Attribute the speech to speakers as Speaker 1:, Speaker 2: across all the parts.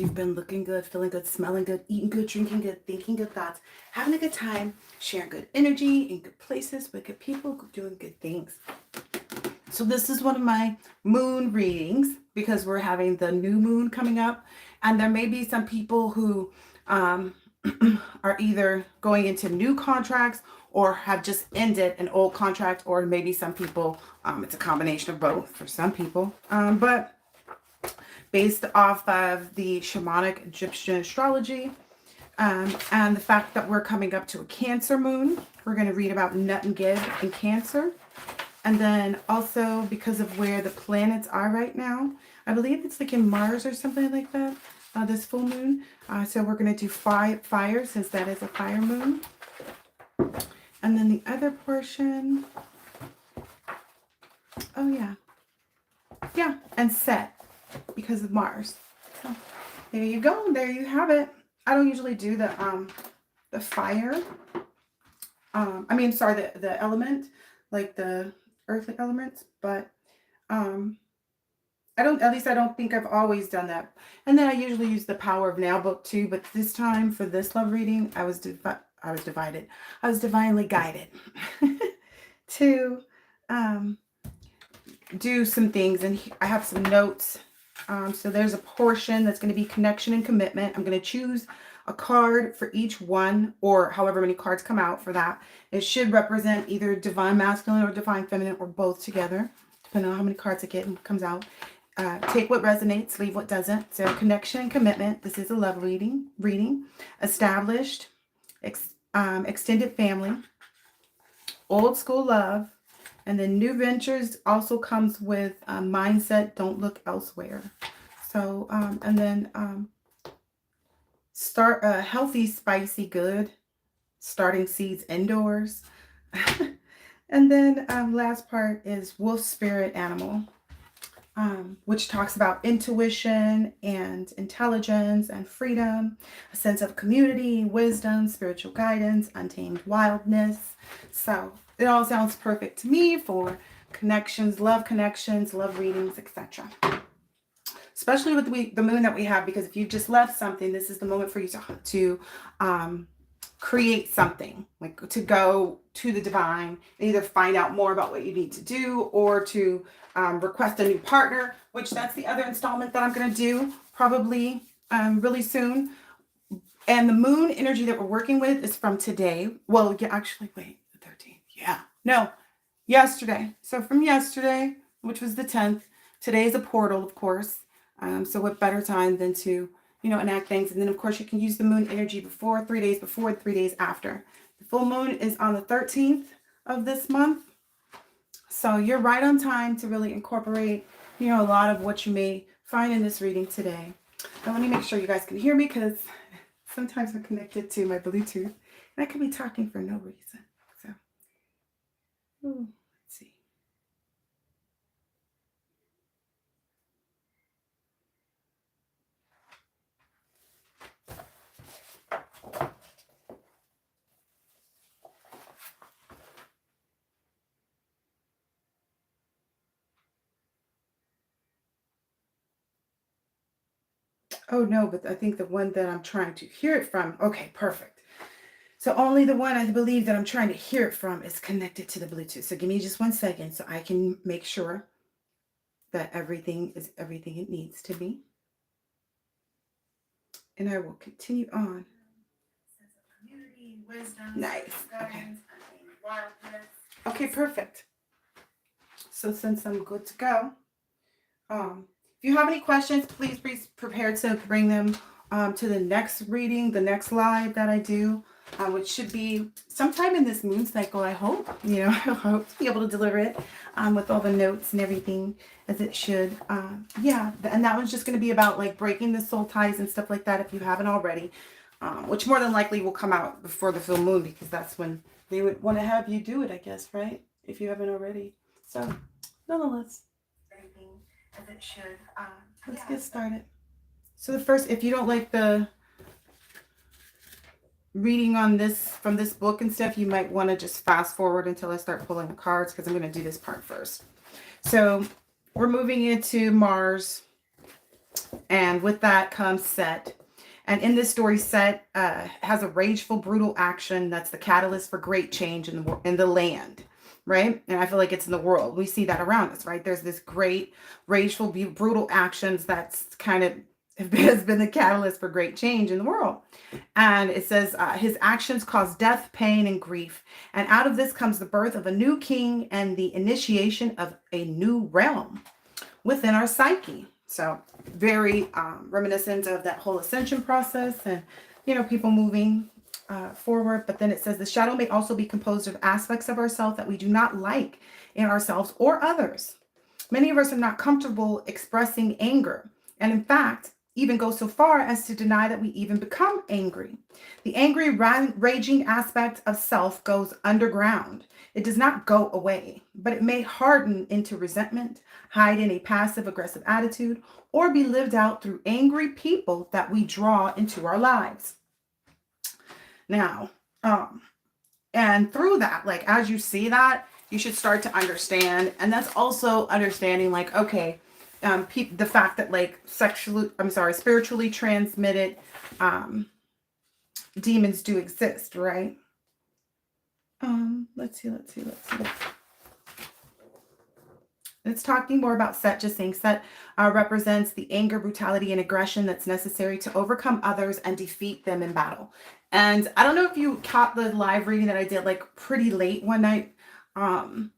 Speaker 1: you've been looking good, feeling good, smelling good, eating good, drinking good, thinking good thoughts, having a good time, sharing good energy in good places with good people, doing good things. So this is one of my moon readings because we're having the new moon coming up, and there may be some people who um, are either going into new contracts or have just ended an old contract, or maybe some people, it's a combination of both for some people. But based off of the shamanic Egyptian astrology, and the fact that we're coming up to a Cancer moon, we're going to read about Nut and Gib in Cancer. And then also because of where the planets are right now, I believe it's like in Mars or something like that, this full moon. So we're going to do fire since that is a fire moon. And then the other portion, oh yeah, and Set because of Mars. So there you go. There you have it. I don't usually do the fire. The element, like the earthly elements, but I don't think I've always done that. And then I usually use the Power of Now book too, but this time for this love reading, I was divided. I was divinely guided to do some things, and I have some notes. So there's a portion that's going to be connection and commitment. I'm going to choose a card for each one, or however many cards come out for that. It should represent either divine masculine or divine feminine, or both together, depending on how many cards I get and comes out. Take what resonates, leave what doesn't. So connection and commitment. This is a love reading. Established, extended family, old school love, and then new ventures also comes with mindset. Don't look elsewhere. So and then start a healthy, spicy, good. Starting seeds indoors. And then last part is wolf spirit animal, which talks about intuition and intelligence and freedom, a sense of community, wisdom, spiritual guidance, untamed wildness. So it all sounds perfect to me for connections, love readings, etc. Especially with the moon that we have, because if you just left something, this is the moment for you to create something, like to go to the divine, and either find out more about what you need to do, or to request a new partner, which that's the other installment that I'm going to do probably really soon. And the moon energy that we're working with is from today. Well, yeah, actually, wait, the 13th. Yeah, no, yesterday. So from yesterday, which was the 10th, today is a portal, of course. So what better time than to, enact things. And then, of course, you can use the moon energy before, 3 days before, 3 days after. The full moon is on the 13th of this month. So you're right on time to really incorporate, a lot of what you may find in this reading today. Now, let me make sure you guys can hear me, because sometimes I'm connected to my Bluetooth and I could be talking for no reason. So, let's see. Oh no, but I think the one that I'm trying to hear it from. Okay, perfect. So only the one I believe that I'm trying to hear it from is connected to the Bluetooth. So give me just 1 second so I can make sure that everything is everything it needs to be. And I will continue on. Sense of community, wisdom, nice. Guidance, okay, perfect. So since I'm good to go, if you have any questions, please be prepared to bring them to the next reading, the next live that I do, which should be sometime in this moon cycle, I hope. I hope to be able to deliver it with all the notes and everything as it should. And that one's just going to be about like breaking the soul ties and stuff like that, if you haven't already, which more than likely will come out before the full moon, because that's when they would want to have you do it, I guess, right? If you haven't already. So, nonetheless, as it should. Let's get started. So the first, if you don't like the reading on this from this book and stuff, you might want to just fast forward until I start pulling the cards, because I'm going to do this part first. So we're moving into Mars And with that comes Set. And in this story, Set has a rageful, brutal action that's the catalyst for great change in the land, right? And I feel like it's in the world. We see that around us, right? There's this great, rageful, brutal actions that's kind of has been the catalyst for great change in the world. And it says, his actions cause death, pain, and grief. And out of this comes the birth of a new king and the initiation of a new realm within our psyche. So very reminiscent of that whole ascension process and, people moving forward. But then it says the shadow may also be composed of aspects of ourselves that we do not like in ourselves or others. Many of us are not comfortable expressing anger. And in fact, even go so far as to deny that we even become angry. The angry, raging aspect of self goes underground. It does not go away, but it may harden into resentment, hide in a passive aggressive attitude, or be lived out through angry people that we draw into our lives. Now, and through that, like as you see that, you should start to understand, and that's also understanding like, okay, the fact that like spiritually transmitted demons do exist, right? Let's see. It's talking more about Set, just saying Set represents the anger, brutality, and aggression that's necessary to overcome others and defeat them in battle. And I don't know if you caught the live reading that I did like pretty late one night. And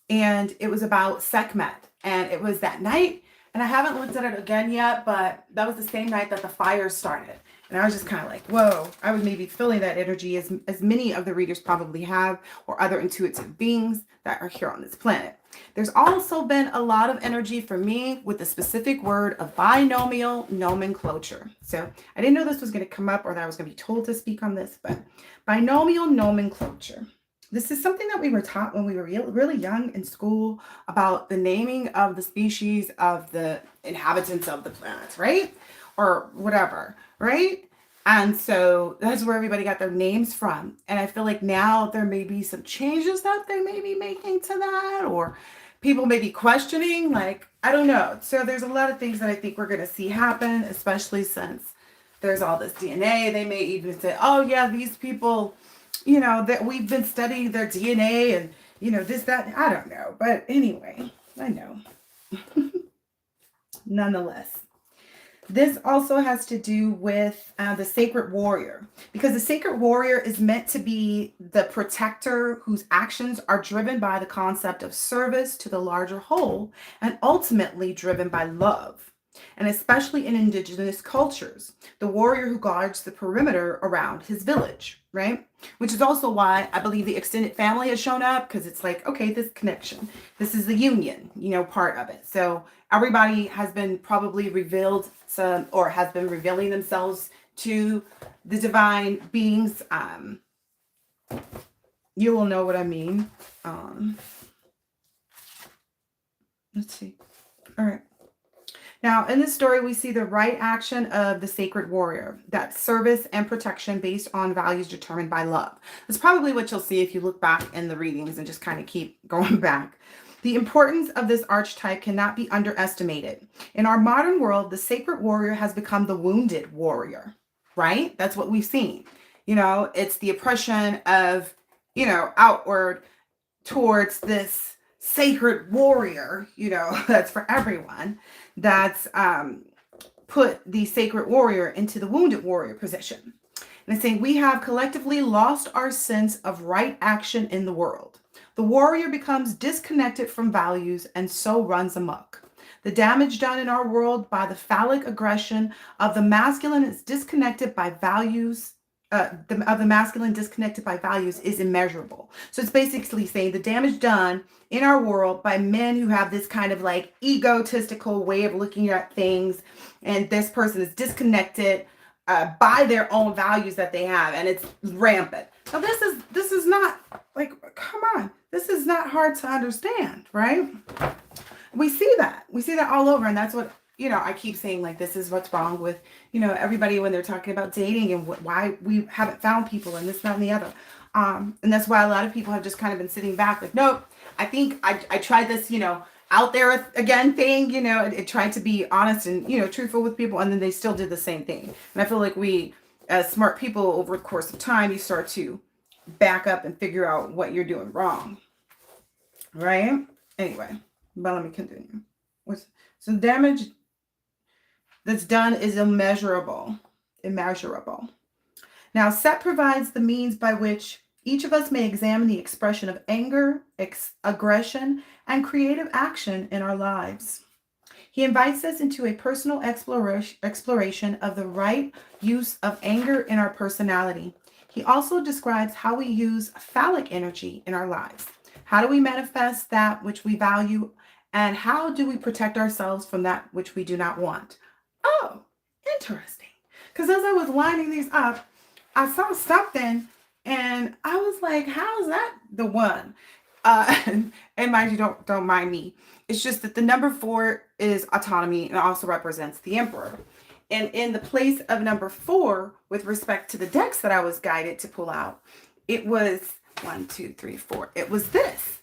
Speaker 1: it was about Sekhmet. And it was that night. And I haven't looked at it again yet, but that was the same night that the fire started. And I was just kind of like, whoa, I was maybe feeling that energy as many of the readers probably have, or other intuitive beings that are here on this planet. There's also been a lot of energy for me with the specific word of binomial nomenclature. So I didn't know this was going to come up or that I was going to be told to speak on this, but binomial nomenclature. This is something that we were taught when we were really young in school about the naming of the species of the inhabitants of the planet, right? Or whatever, right? And so that's where everybody got their names from. And I feel like now there may be some changes that they may be making to that, or people may be questioning, like, I don't know. So there's a lot of things that I think we're going to see happen, especially since there's all this DNA. They may even say, oh yeah, these people, that we've been studying their DNA and, this, that, I don't know. But anyway, I know. Nonetheless. This also has to do with the sacred warrior, because the sacred warrior is meant to be the protector whose actions are driven by the concept of service to the larger whole and ultimately driven by love. And especially in indigenous cultures, the warrior who guards the perimeter around his village, right? Which is also why I believe the extended family has shown up, because it's like, okay, this connection, this is the union, part of it. So everybody has been probably revealed some, or has been revealing themselves to the divine beings. You will know what I mean. Let's see. All right. Now, in this story, we see the right action of the sacred warrior, that service and protection based on values determined by love. That's probably what you'll see if you look back in the readings and just kind of keep going back. The importance of this archetype cannot be underestimated. In our modern world, the sacred warrior has become the wounded warrior, right? That's what we've seen. It's the oppression of, outward towards this sacred warrior, that's for everyone, that's put the sacred warrior into the wounded warrior position. And it's saying we have collectively lost our sense of right action in the world. The warrior becomes disconnected from values and so runs amok. The damage done in our world by the phallic aggression of the masculine is disconnected by values. Of the masculine disconnected by values is immeasurable. So it's basically saying the damage done in our world by men who have this kind of like egotistical way of looking at things, and this person is disconnected by their own values that they have, and it's rampant. Now this is not like, come on, this is not hard to understand, right? We see that all over, and that's what I keep saying, like, this is what's wrong with, everybody when they're talking about dating and why we haven't found people and this, that, and the other. And that's why a lot of people have just kind of been sitting back like, nope, I think I tried this, out there again thing, it tried to be honest and, truthful with people, and then they still did the same thing. And I feel like we, as smart people, over the course of time, you start to back up and figure out what you're doing wrong. Right? Anyway, but let me continue. So the damage that's done is immeasurable. Immeasurable. Now, Set provides the means by which each of us may examine the expression of anger, aggression, and creative action in our lives. He invites us into a personal exploration of the right use of anger in our personality. He also describes how we use phallic energy in our lives. How do we manifest that which we value, and how do we protect ourselves from that which we do not want? Oh, interesting. Because as I was lining these up, I saw something and I was like, how is that the one? And mind you, don't mind me. It's just that the number 4 is autonomy and also represents the emperor. And in the place of number 4, with respect to the decks that I was guided to pull out, it was 1, 2, 3, 4. It was this.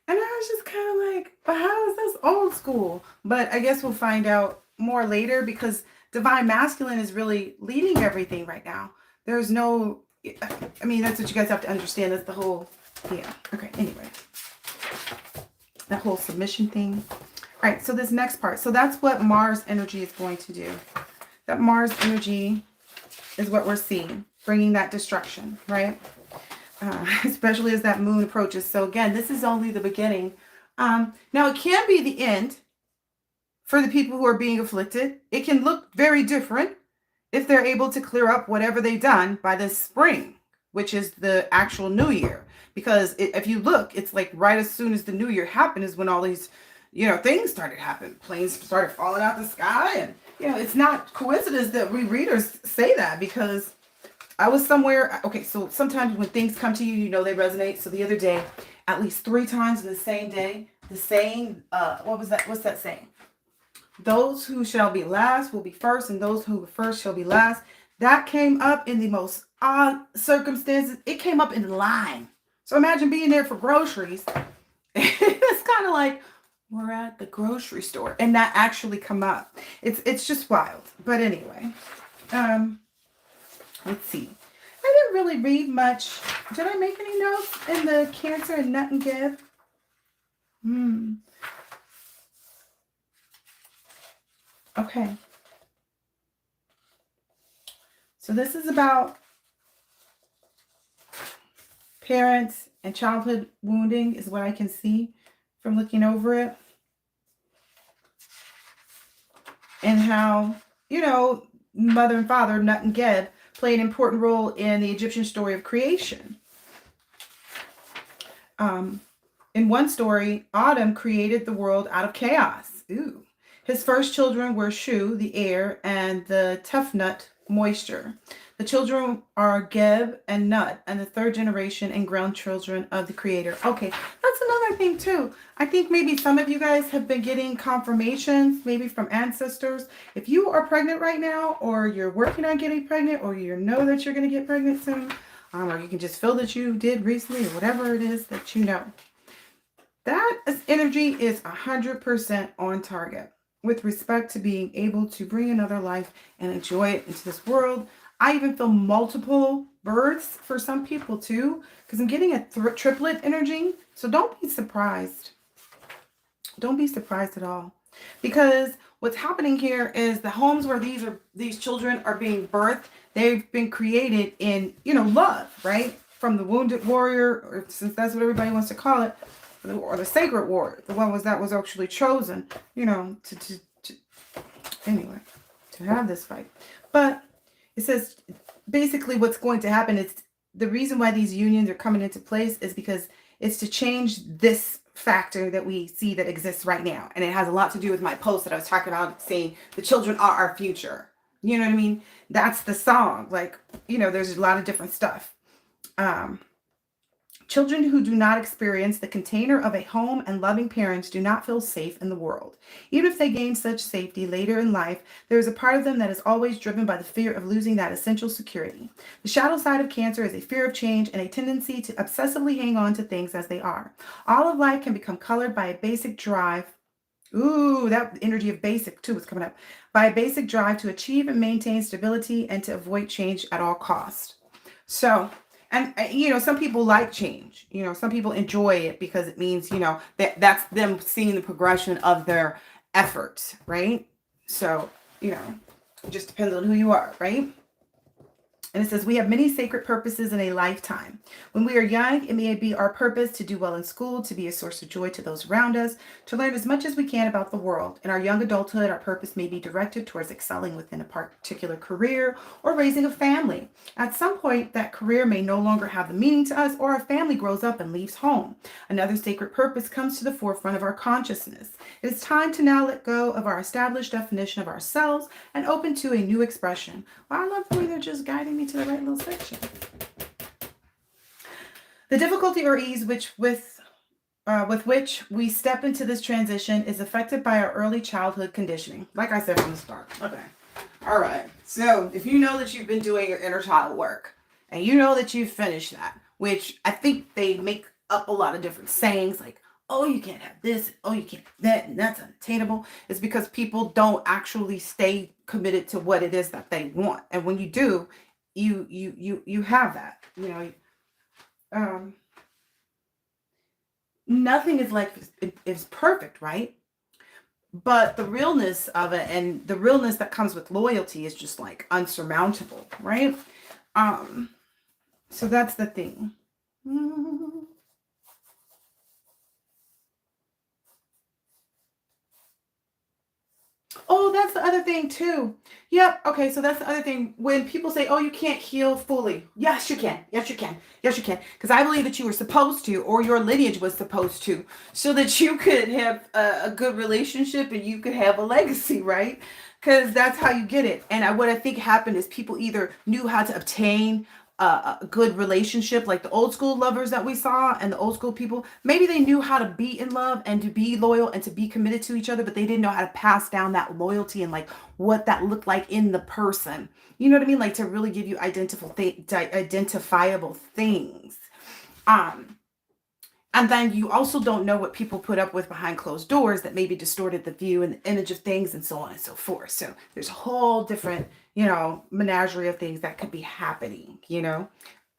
Speaker 1: And I was just kind of like, but how is this old school? But I guess we'll find out more later, because Divine Masculine is really leading everything right now. There's no, I mean, that's what you guys have to understand. That's the whole, yeah. Okay, anyway. That whole submission thing. All right, so this next part. So that's what Mars energy is going to do. That Mars energy is what we're seeing, bringing that destruction, right? Especially as that moon approaches. So again, this is only the beginning. Now, it can be the end for the people who are being afflicted. It can look very different if they're able to clear up whatever they've done by this spring, which is the actual new year. Because if you look, it's like right as soon as the new year happened is when all these, things started happening. Planes started falling out the sky. And, it's not coincidence that we readers say that, because I was somewhere. Okay, so sometimes when things come to you, they resonate. So the other day, at least 3 times in the same day, the saying, what was that? What's that saying? Those who shall be last will be first, and those who are first shall be last. That came up in the most odd circumstances. It came up in line. So imagine being there for groceries. It's kind of like, we're at the grocery store, and that actually come up. It's just wild. But anyway, let's see. I didn't really read much. Did I make any notes in the Cancer and Nut and Geb? Okay. So this is about parents and childhood wounding, is what I can see from looking over it. And how, mother and father, Nut and Geb, play an important role in the Egyptian story of creation. In one story, Adam created the world out of chaos. Ooh. His first children were Shu, the air, and the Tefnut, moisture. The children are Geb and Nut, and the 3rd generation and grandchildren of the creator. Okay, that's another thing too. I think maybe some of you guys have been getting confirmations, maybe from ancestors. If you are pregnant right now, or you're working on getting pregnant, or you know that you're going to get pregnant soon, or you can just feel that you did recently, or whatever it is that you know. That energy is 100% on target with respect to being able to bring another life and enjoy it into this world. I even feel multiple births for some people too, because I'm getting a triplet energy. So don't be surprised. Don't be surprised at all. Because what's happening here is the homes where these children are being birthed, they've been created in, love, right? From the wounded warrior, or since that's what everybody wants to call it, or the sacred warrior, the one that was actually chosen, to have this fight. But it says basically what's going to happen is the reason why these unions are coming into place is because it's to change this factor that we see that exists right now. And it has a lot to do with my post that I was talking about, saying the children are our future. You know what I mean? That's the song. Like, there's a lot of different stuff. Children who do not experience the container of a home and loving parents do not feel safe in the world. Even if they gain such safety later in life, there is a part of them that is always driven by the fear of losing that essential security. The shadow side of Cancer is a fear of change and a tendency to obsessively hang on to things as they are. All of life can become colored by a basic drive Ooh, that energy of basic too was coming up. By a basic drive to achieve and maintain stability and to avoid change at all costs. So, and some people like change. Some people enjoy it because it means, that's them seeing the progression of their efforts, right? So, it just depends on who you are, right? And it says, we have many sacred purposes in a lifetime. When we are young, it may be our purpose to do well in school, to be a source of joy to those around us, to learn as much as we can about the world. In our young adulthood, our purpose may be directed towards excelling within a particular career or raising a family. At some point, that career may no longer have the meaning to us, or our family grows up and leaves home. Another sacred purpose comes to the forefront of our consciousness. It is time to now let go of our established definition of ourselves and open to a new expression. Well, I love the way they're just guiding me to the right little section. The difficulty or ease with which we step into this transition is affected by our early childhood conditioning. Like I said from the start. Okay. All right. So if you know that you've been doing your inner child work and you know that you've finished that, which I think they make up a lot of different sayings like, oh, you can't have this, oh, you can't have that, and that's unattainable. It's because people don't actually stay committed to what it is that they want. And when you do, you have that. Nothing is like is perfect, right? But the realness of it and the realness that comes with loyalty is just like unsurmountable, right? So that's the thing. Oh, that's the other thing too. Yep. Okay. So that's the other thing. When people say, oh, you can't heal fully. Yes, you can. Yes, you can. Yes, you can. Because I believe that you were supposed to, or your lineage was supposed to, so that you could have a good relationship and you could have a legacy, right? Because that's how you get it. And what I think happened is people either knew how to obtain a good relationship, like the old school lovers that we saw and the old school people. Maybe they knew how to be in love and to be loyal and to be committed to each other, but they didn't know how to pass down that loyalty and like what that looked like in the person. You know what I mean? Like to really give you identifiable things. Um, and then you also don't know what people put up with behind closed doors that maybe distorted the view and the image of things and so on and so forth. So there's a whole different, menagerie of things that could be happening,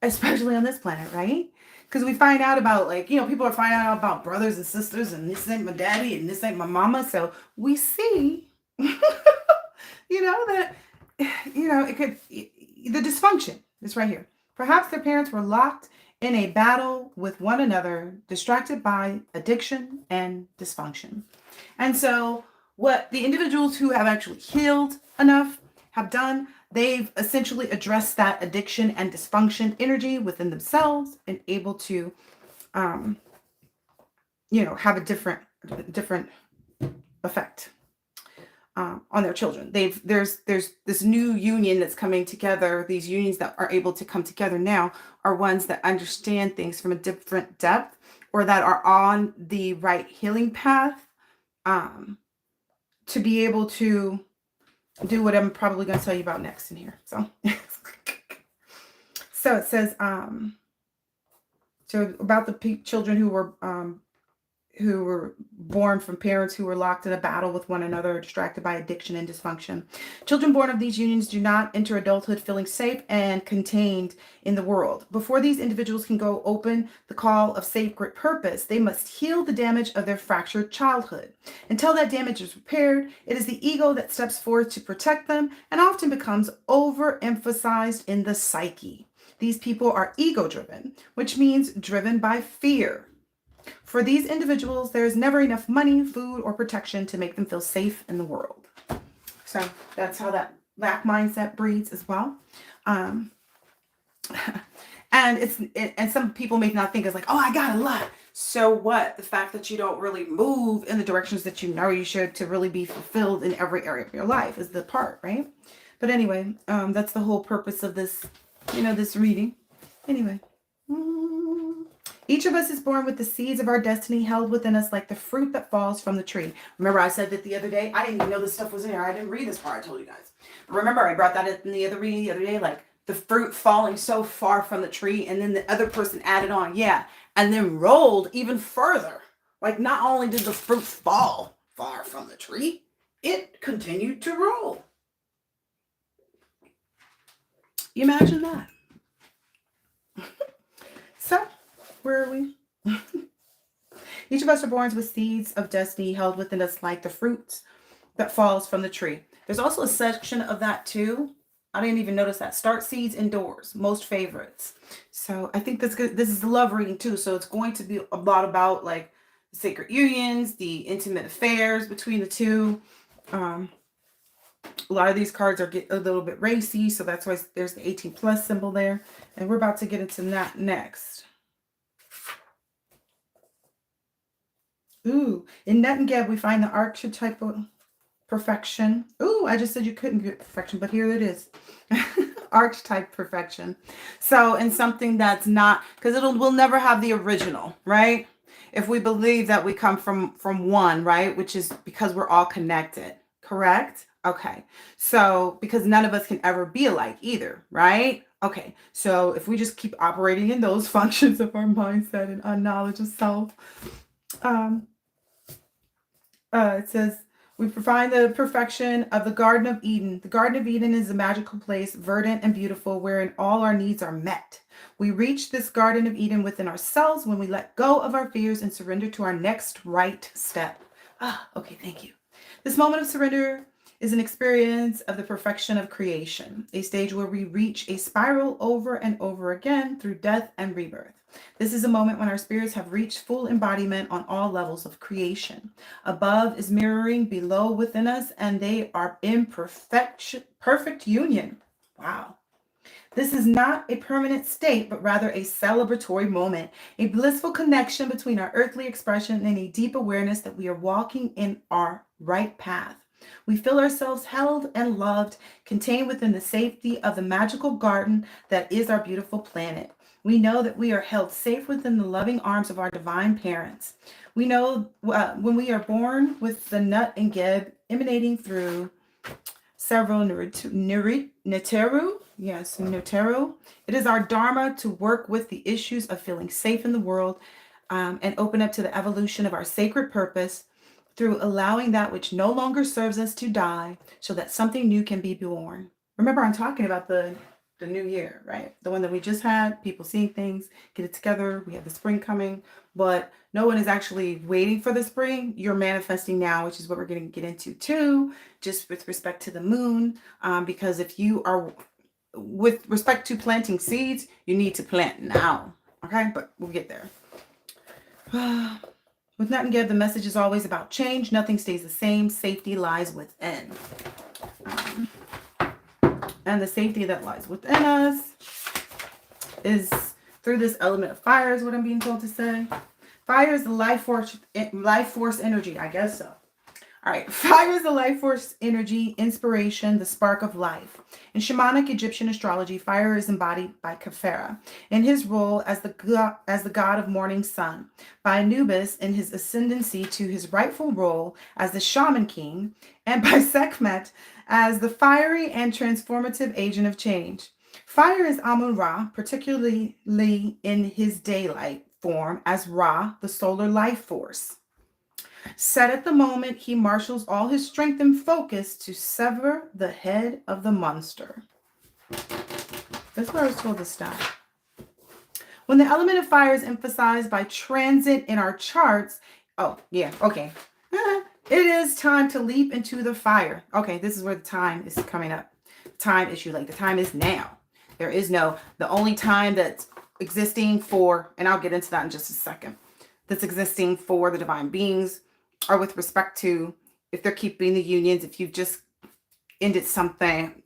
Speaker 1: especially on this planet, right? Because we find out about people are finding out about brothers and sisters and this ain't my daddy and this ain't my mama. So we see, that, it could, the dysfunction is right here. Perhaps their parents were locked in a battle with one another, distracted by addiction and dysfunction. And so, what the individuals who have actually healed enough have done, they've essentially addressed that addiction and dysfunction energy within themselves and able to, have a different effect on their children. There's this new union that's coming together. These unions that are able to come together now are ones that understand things from a different depth, or that are on the right healing path, to be able to do what I'm probably going to tell you about next in here. So, so it says, so about the children who were born from parents who were locked in a battle with one another, distracted by addiction and dysfunction. Children born of these unions do not enter adulthood feeling safe and contained in the world. Before these individuals can go open the call of sacred purpose, they must heal the damage of their fractured childhood. Until that damage is repaired, it is the ego that steps forth to protect them and often becomes overemphasized in the psyche. These people are ego-driven, which means driven by fear. For these individuals, there is never enough money, food, or protection to make them feel safe in the world. So that's how that lack mindset breeds as well. And some people may not think it's like, oh, I got a lot. So what? The fact that you don't really move in the directions that you know you should to really be fulfilled in every area of your life is the part, right? But anyway, that's the whole purpose of this, this reading. Anyway. Each of us is born with the seeds of our destiny held within us like the fruit that falls from the tree. Remember I said that the other day? I didn't even know this stuff was in here. I didn't read this part. I told you guys. But remember I brought that in the other reading the other day, like the fruit falling so far from the tree, and then the other person added on, yeah, and then rolled even further. Like not only did the fruit fall far from the tree, it continued to roll. You imagine that? So, where are we? Each of us are born with seeds of destiny held within us like the fruits that falls from the tree. There's also a section of that too. I didn't even notice that. Start seeds indoors, most favorites. So I think that's good. This is the love reading too. So it's going to be a lot about like the sacred unions, the intimate affairs between the two. A lot of these cards are a little bit racy, so that's why there's the 18 plus symbol there. And we're about to get into that next. Ooh, in Net and Geb, we find the archetype of perfection. Ooh, I just said you couldn't get perfection, but here it is. Archetype perfection. So in something that's not, because we'll never have the original, right? If we believe that we come from one, right? Which is because we're all connected, correct? Okay. So because none of us can ever be alike either, right? Okay. So if we just keep operating in those functions of our mindset and our knowledge of self, it says, we find the perfection of the Garden of Eden. The Garden of Eden is a magical place, verdant and beautiful, wherein all our needs are met. We reach this Garden of Eden within ourselves when we let go of our fears and surrender to our next right step. Okay, thank you. This moment of surrender is an experience of the perfection of creation, a stage where we reach a spiral over and over again through death and rebirth. This is a moment when our spirits have reached full embodiment on all levels of creation. Above is mirroring below within us, and they are in perfect union. Wow. This is not a permanent state, but rather a celebratory moment, a blissful connection between our earthly expression and a deep awareness that we are walking in our right path. We feel ourselves held and loved, contained within the safety of the magical garden that is our beautiful planet. We know that we are held safe within the loving arms of our divine parents. We know when we are born with the Nut and Geb emanating through several Neteru. Yes, Neteru. It is our dharma to work with the issues of feeling safe in the world and open up to the evolution of our sacred purpose through allowing that which no longer serves us to die so that something new can be born. Remember, I'm talking about the new year, right? The one that we just had, people seeing things, get it together. We have the spring coming, but no one is actually waiting for the spring. You're manifesting now, which is what we're going to get into too, just with respect to the moon. Because if you are, with respect to planting seeds, you need to plant now. Okay, but we'll get there. With Nut and Geb, the message is always about change. Nothing stays the same. Safety lies within. And the safety that lies within us is through this element of fire, is what I'm being told to say. Fire is the life force energy, I guess so. All right, fire is the life force energy, inspiration, the spark of life. In shamanic Egyptian astrology, fire is embodied by Khafra in his role as the god of morning sun, by Anubis in his ascendancy to his rightful role as the shaman king, and by Sekhmet as the fiery and transformative agent of change. Fire is Amun-Ra, particularly in his daylight form as Ra, the solar life force. Set at the moment, he marshals all his strength and focus to sever the head of the monster. That's where I was told to stop. When the element of fire is emphasized by transit in our charts, it is time to leap into the fire. Okay, this is where the time is coming up. Time issue, like the time is now. There is the only time that's existing for, and I'll get into that in just a second, that's existing for the divine beings, or with respect to if they're keeping the unions, if you've just ended something,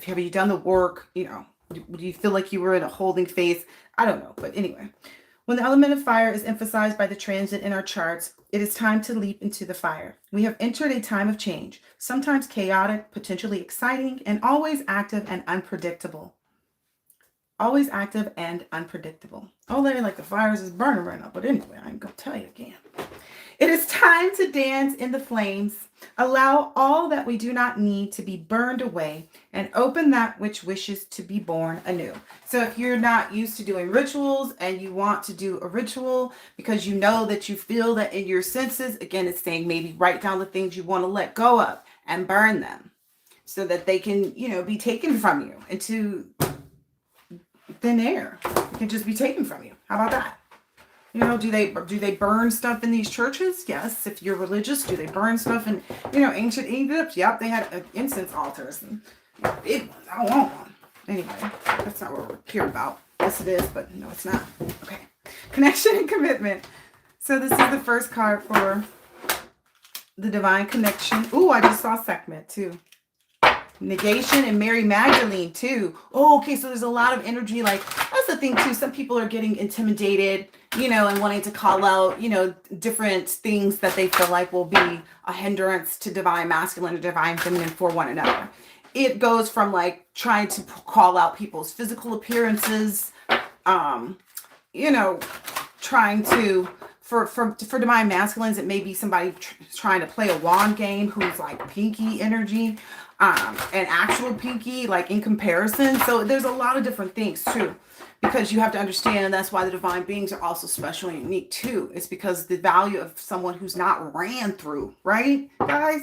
Speaker 1: have you done the work, do you feel like you were in a holding phase? I don't know. But anyway, when the element of fire is emphasized by the transit in our charts, it is time to leap into the fire. We have entered a time of change, sometimes chaotic, potentially exciting, and always active and unpredictable. always active and unpredictable. Oh, Larry, like the fires is burning right now. But anyway, I ain't gonna tell you again. It is time to dance in the flames. Allow all that we do not need to be burned away and open that which wishes to be born anew. So if you're not used to doing rituals and you want to do a ritual because you know that you feel that in your senses, again, it's saying maybe write down the things you want to let go of and burn them so that they can, be taken from you into thin air. It can just be taken from you. How about that? Do they burn stuff in these churches? Yes. If you're religious, do they burn stuff in, ancient Egypt? Yep, they had incense altars and big ones. I want one. Anyway, that's not what we're here about. Yes, it is, but no, it's not. Okay. Connection and commitment. So this is the first card for the divine connection. Ooh, I just saw Sekhmet too. Negation and Mary Magdalene too. Oh, okay. So there's a lot of energy. Like, that's the thing too. Some people are getting intimidated, and wanting to call out, different things that they feel like will be a hindrance to divine masculine or divine feminine for one another. It goes from like trying to call out people's physical appearances, trying to, for divine masculines, it may be somebody trying to play a wand game who's like pinky energy, and actual pinky, like in comparison. So there's a lot of different things too, because you have to understand, and that's why the divine beings are also special and unique too. It's because the value of someone who's not ran through, right, guys?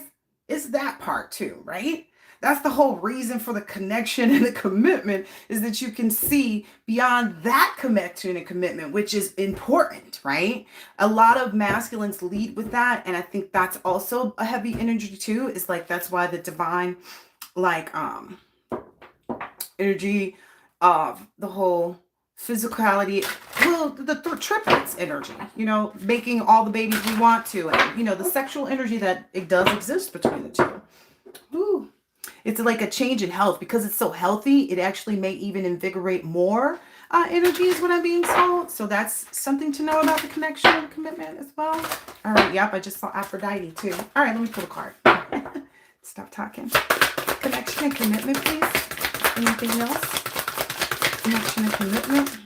Speaker 1: It's that part too, right? That's the whole reason for the connection and the commitment, is that you can see beyond that connection and commitment, which is important, right? A lot of masculines lead with that. And I think that's also a heavy energy too. Is like, that's why the divine, like, energy of the whole physicality, well, the triplets energy, making all the babies we want to, and, the sexual energy that it does exist between the two. Ooh. It's like a change in health, because it's so healthy. It actually may even invigorate more energy, is what I'm being told. So that's something to know about the connection and commitment as well. All right. Yep. I just saw Aphrodite too. All right. Let me pull a card. Stop talking. Connection and commitment, please. Anything else? Connection and commitment.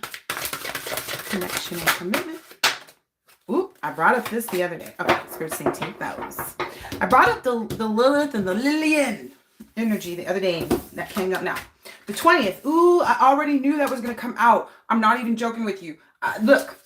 Speaker 1: Connection and commitment. Ooh, I brought up this the other day. Okay. Spirit saying take those. I brought up the Lilith and the Lillian energy the other day that came up now. The 20th. Ooh, I already knew that was going to come out. I'm not even joking with you. Look.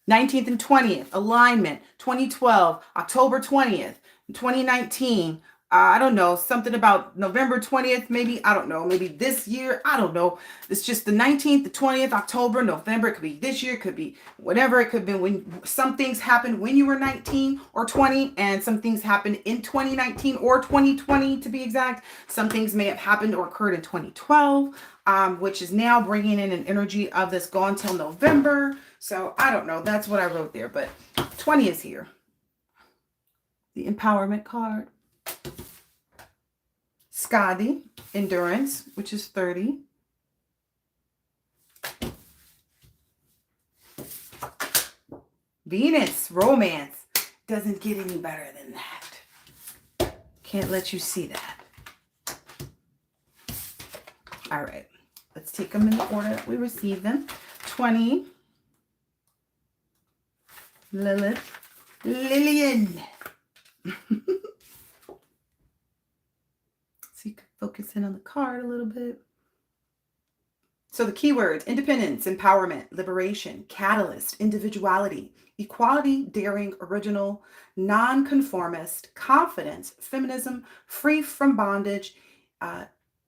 Speaker 1: 19th and 20th. Alignment. 2012. October 20th. 2019. I don't know. Something about November 20th, maybe. I don't know. Maybe this year. I don't know. It's just the 19th, the 20th, October, November. It could be this year. It could be whatever. It could be when some things happened when you were 19 or 20, and some things happened in 2019 or 2020 to be exact. Some things may have happened or occurred in 2012, which is now bringing in an energy of this go until November. So I don't know. That's what I wrote there. But 20 is here. The empowerment card. Skadi, endurance, which is 30. Venus, romance. Doesn't get any better than that. Can't let you see that. All right. Let's take them in the order that we receive them. 20. Lilith. Lillian. So you can focus in on the card a little bit. So the keywords: independence, empowerment, liberation, catalyst, individuality, equality, daring, original, nonconformist, confidence, feminism, free from bondage,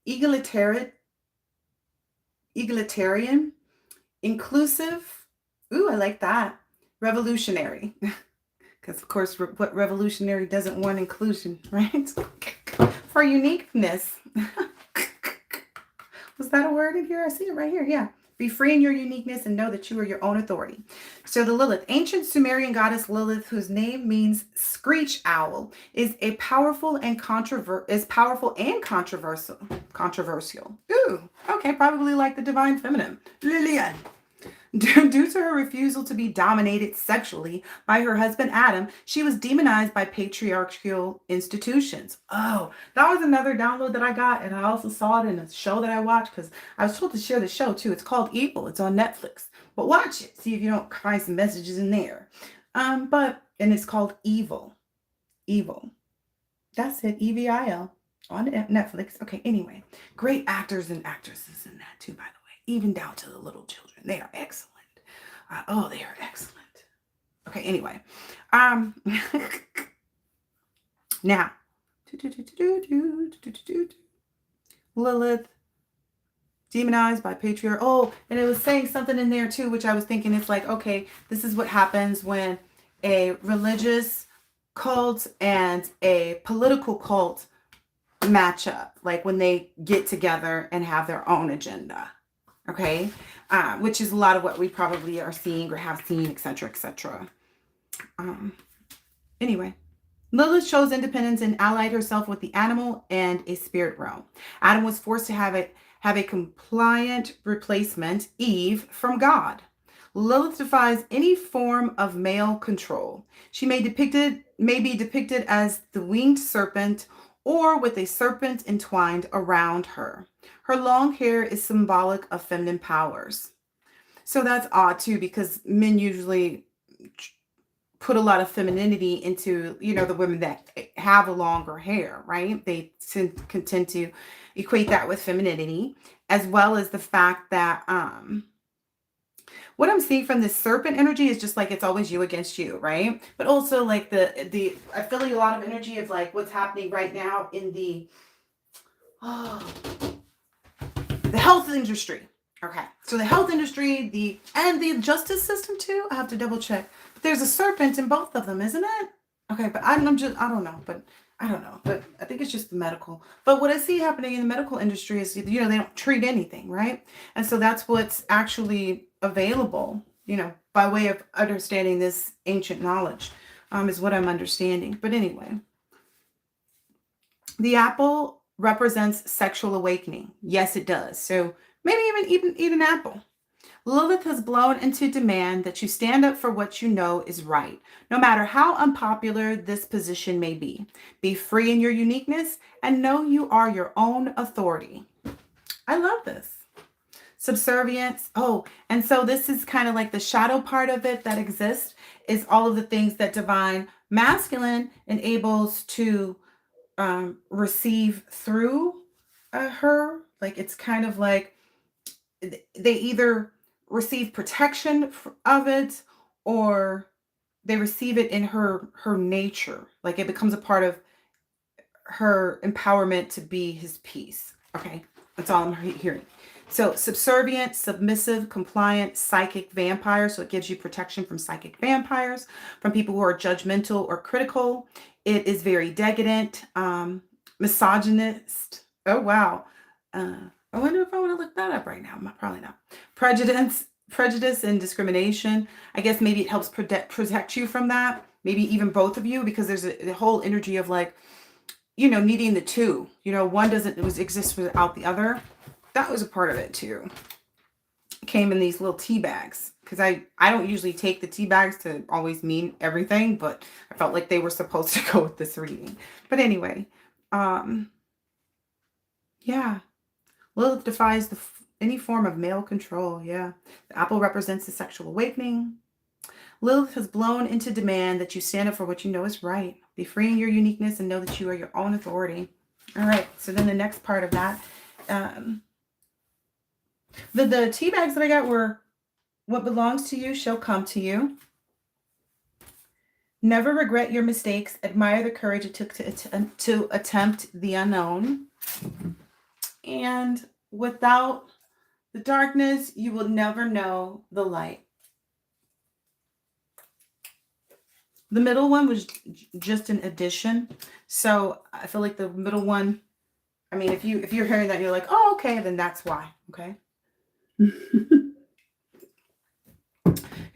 Speaker 1: egalitarian, inclusive. Ooh, I like that. Revolutionary. Because, of course, what revolutionary doesn't want inclusion, right? For uniqueness. Was that a word in here? I see it right here. Yeah. Be free in your uniqueness and know that you are your own authority. So the Lilith, ancient Sumerian goddess Lilith, whose name means screech owl, is powerful and controversial. Controversial. Ooh, okay, probably like the divine feminine. Lillian. Due to her refusal to be dominated sexually by her husband Adam, she was demonized by patriarchal institutions. Oh, that was another download that I got, and I also saw it in a show that I watched because I was told to share the show too. It's called Evil. It's on Netflix. But watch it. See if you don't find some messages in there. And it's called Evil. Evil. That's it. EVIL on Netflix. Okay, anyway. Great actors and actresses in that too, by the way. Even down to the little children. They are excellent. They are excellent. Okay, anyway. Now. Lilith. Demonized by patriarch. Oh, and it was saying something in there too, which I was thinking it's like, okay, this is what happens when a religious cult and a political cult match up, like when they get together and have their own agenda. Okay, which is a lot of what we probably are seeing or have seen, etc., etc. Anyway, Lilith chose independence and allied herself with the animal and a spirit realm. Adam was forced to have a compliant replacement, Eve, from God. Lilith defies any form of male control. She may be depicted as the winged serpent or with a serpent entwined around her. Her long hair is symbolic of feminine powers. So that's odd too, because men usually put a lot of femininity into, the women that have a longer hair, right? They tend to equate that with femininity, as well as the fact that what I'm seeing from this serpent energy is just like it's always you against you, right? But also like the I feel like a lot of energy of like what's happening right now in the health industry. Okay, so the health industry, the justice system too. I have to double check. But there's a serpent in both of them, isn't it? Okay, but I don't know. But I think it's just the medical. But what I see happening in the medical industry is, they don't treat anything, right? And so that's what's actually available, by way of understanding this ancient knowledge, is what I'm understanding. But anyway, the apple represents sexual awakening. Yes, it does. So maybe even eat an apple. Lilith has blown into demand that you stand up for what you know is right, no matter how unpopular this position may be. Be free in your uniqueness and know you are your own authority. I love this. Subservience. Oh, and so this is kind of like the shadow part of it that exists, is all of the things that divine masculine enables to receive through her. Like it's kind of like they either receive protection of it or they receive it in her nature. Like it becomes a part of her empowerment to be his peace. Okay, that's all I'm hearing. So subservient, submissive, compliant, psychic vampire. So it gives you protection from psychic vampires, from people who are judgmental or critical. It is very decadent, misogynist. Oh, wow. I wonder if I want to look that up right now. Probably not. Prejudice and discrimination. I guess maybe it helps protect you from that. Maybe even both of you, because there's a whole energy of like, needing the two. One doesn't exist without the other. That was a part of it too. It came in these little tea bags, because I don't usually take the tea bags to always mean everything, but I felt like they were supposed to go with this reading. But anyway, yeah. Lilith defies any form of male control. Yeah. The apple represents the sexual awakening. Lilith has blown into demand that you stand up for what you know is right. Be free in your uniqueness and know that you are your own authority. All right. So then the next part of that, the tea bags that I got were, what belongs to you shall come to you. Never regret your mistakes. Admire the courage it took to attempt the unknown. And without the darkness, you will never know the light. The middle one was just an addition. So I feel like the middle one, I mean, if you're hearing that, you're like, oh, okay, then that's why. Okay. It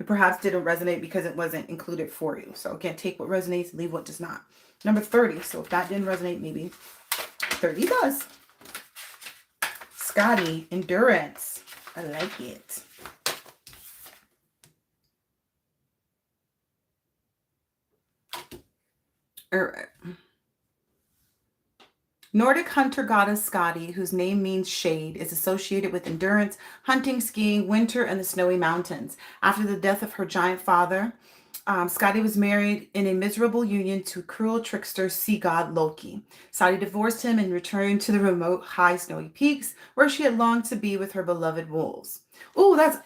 Speaker 1: perhaps didn't resonate because it wasn't included for you. So again, take what resonates, leave what does not. Number 30. So if that didn't resonate, maybe 30 does. Scotty, endurance. I like it. er, Nordic hunter goddess Skadi, whose name means shade, is associated with endurance, hunting, skiing, winter, and the snowy mountains. After the death of her giant father, Skadi was married in a miserable union to cruel trickster sea god Loki. Skadi divorced him and returned to the remote, high, snowy peaks where she had longed to be with her beloved wolves. That's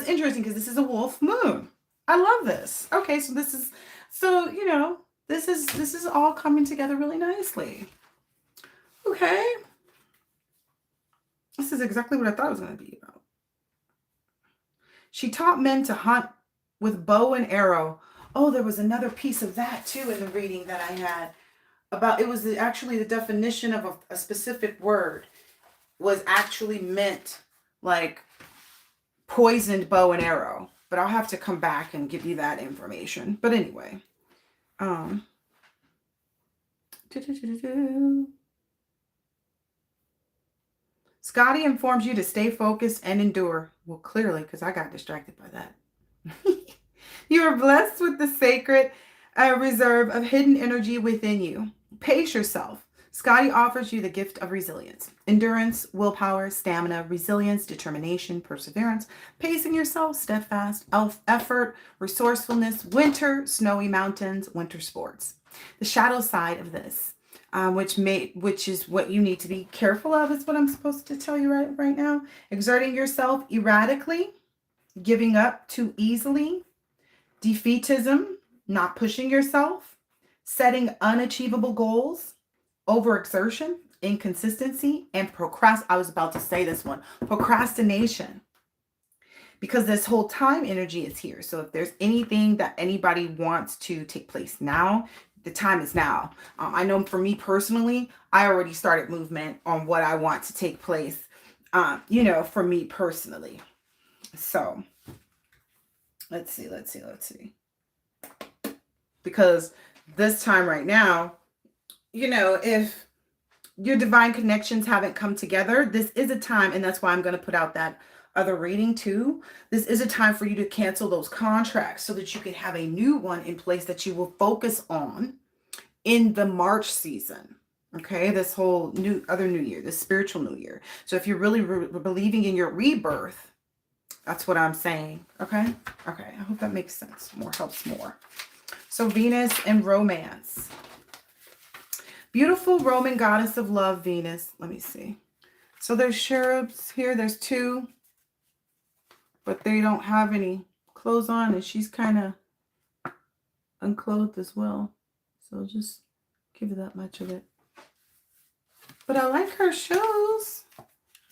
Speaker 1: interesting because this is a wolf moon. I love this. Okay, so this is all coming together really nicely. Okay. This is exactly what I thought it was going to be about. She taught men to hunt with bow and arrow. Oh, there was another piece of that too in the reading that I had about it was actually the definition of a specific word was actually meant like poisoned bow and arrow. But I'll have to come back and give you that information. But anyway. Skadi informs you to stay focused and endure. Well, clearly, because I got distracted by that. You are blessed with the sacred reserve of hidden energy within you. Pace yourself. Skadi offers you the gift of resilience, endurance, willpower, stamina, resilience, determination, perseverance, pacing yourself, steadfast, effort, resourcefulness, winter, snowy mountains, winter sports. The shadow side of this, which is what you need to be careful of, is what I'm supposed to tell you right now. Exerting yourself erratically, giving up too easily, defeatism, not pushing yourself, setting unachievable goals, overexertion, inconsistency, and procrastination. Because this whole time energy is here. So if there's anything that anybody wants to take place now, the time is now. I know for me personally, I already started movement on what I want to take place, for me personally. So let's see. Because this time right now, if your divine connections haven't come together, this is a time, and that's why I'm going to put out that other reading too. This is a time for you to cancel those contracts so that you can have a new one in place that you will focus on in the March season. Okay, this whole new year, this spiritual new year. So if you're really believing in your rebirth, that's what I'm saying. Okay. I hope that makes sense. Helps more. So Venus and romance. Beautiful Roman goddess of love, Venus. Let me see. So there's cherubs here. There's two, but they don't have any clothes on, and she's kind of unclothed as well. So just give you that much of it. But I like her shoes.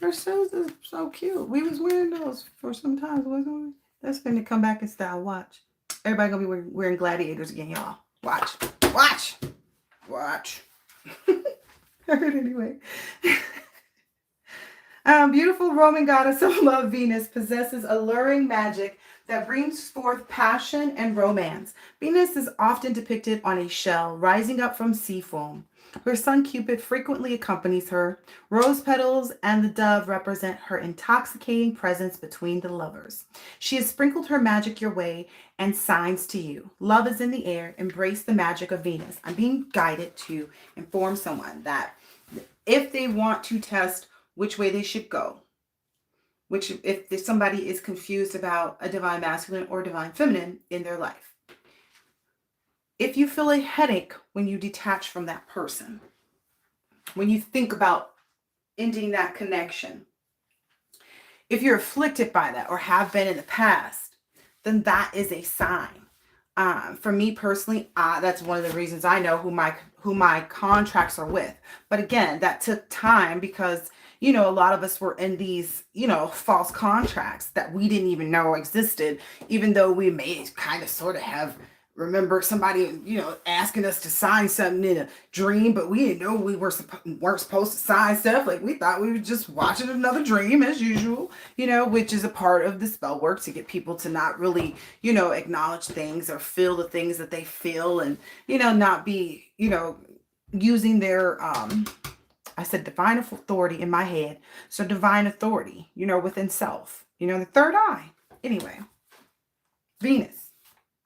Speaker 1: Her shoes is so cute. We was wearing those for some time, wasn't we? That's going to come back in style. Watch. Everybody going to be wearing gladiators again, y'all. Watch. Heard anyway. Beautiful Roman goddess of love, Venus, possesses alluring magic that brings forth passion and romance. Venus is often depicted on a shell rising up from sea foam. Her son Cupid frequently accompanies her. Rose petals and the dove represent her intoxicating presence between the lovers. She has sprinkled her magic your way and signs to you. Love is in the air. Embrace the magic of Venus. I'm being guided to inform someone that if they want to test which way they should go, if somebody is confused about a divine masculine or divine feminine in their life, if you feel a headache when you detach from that person, when you think about ending that connection, if you're afflicted by that or have been in the past, then that is a sign. For me personally, that's one of the reasons I know who my contracts are with. But again, that took time because, a lot of us were in these, false contracts that we didn't even know existed, even though we may kind of sort of have remember somebody, asking us to sign something in a dream, but we didn't know we weren't supposed to sign stuff. Like we thought we were just watching another dream as usual, which is a part of the spell work to get people to not really, acknowledge things or feel the things that they feel and, not be, using their, I said divine authority in my head. So divine authority, within self, the third eye. Anyway, Venus.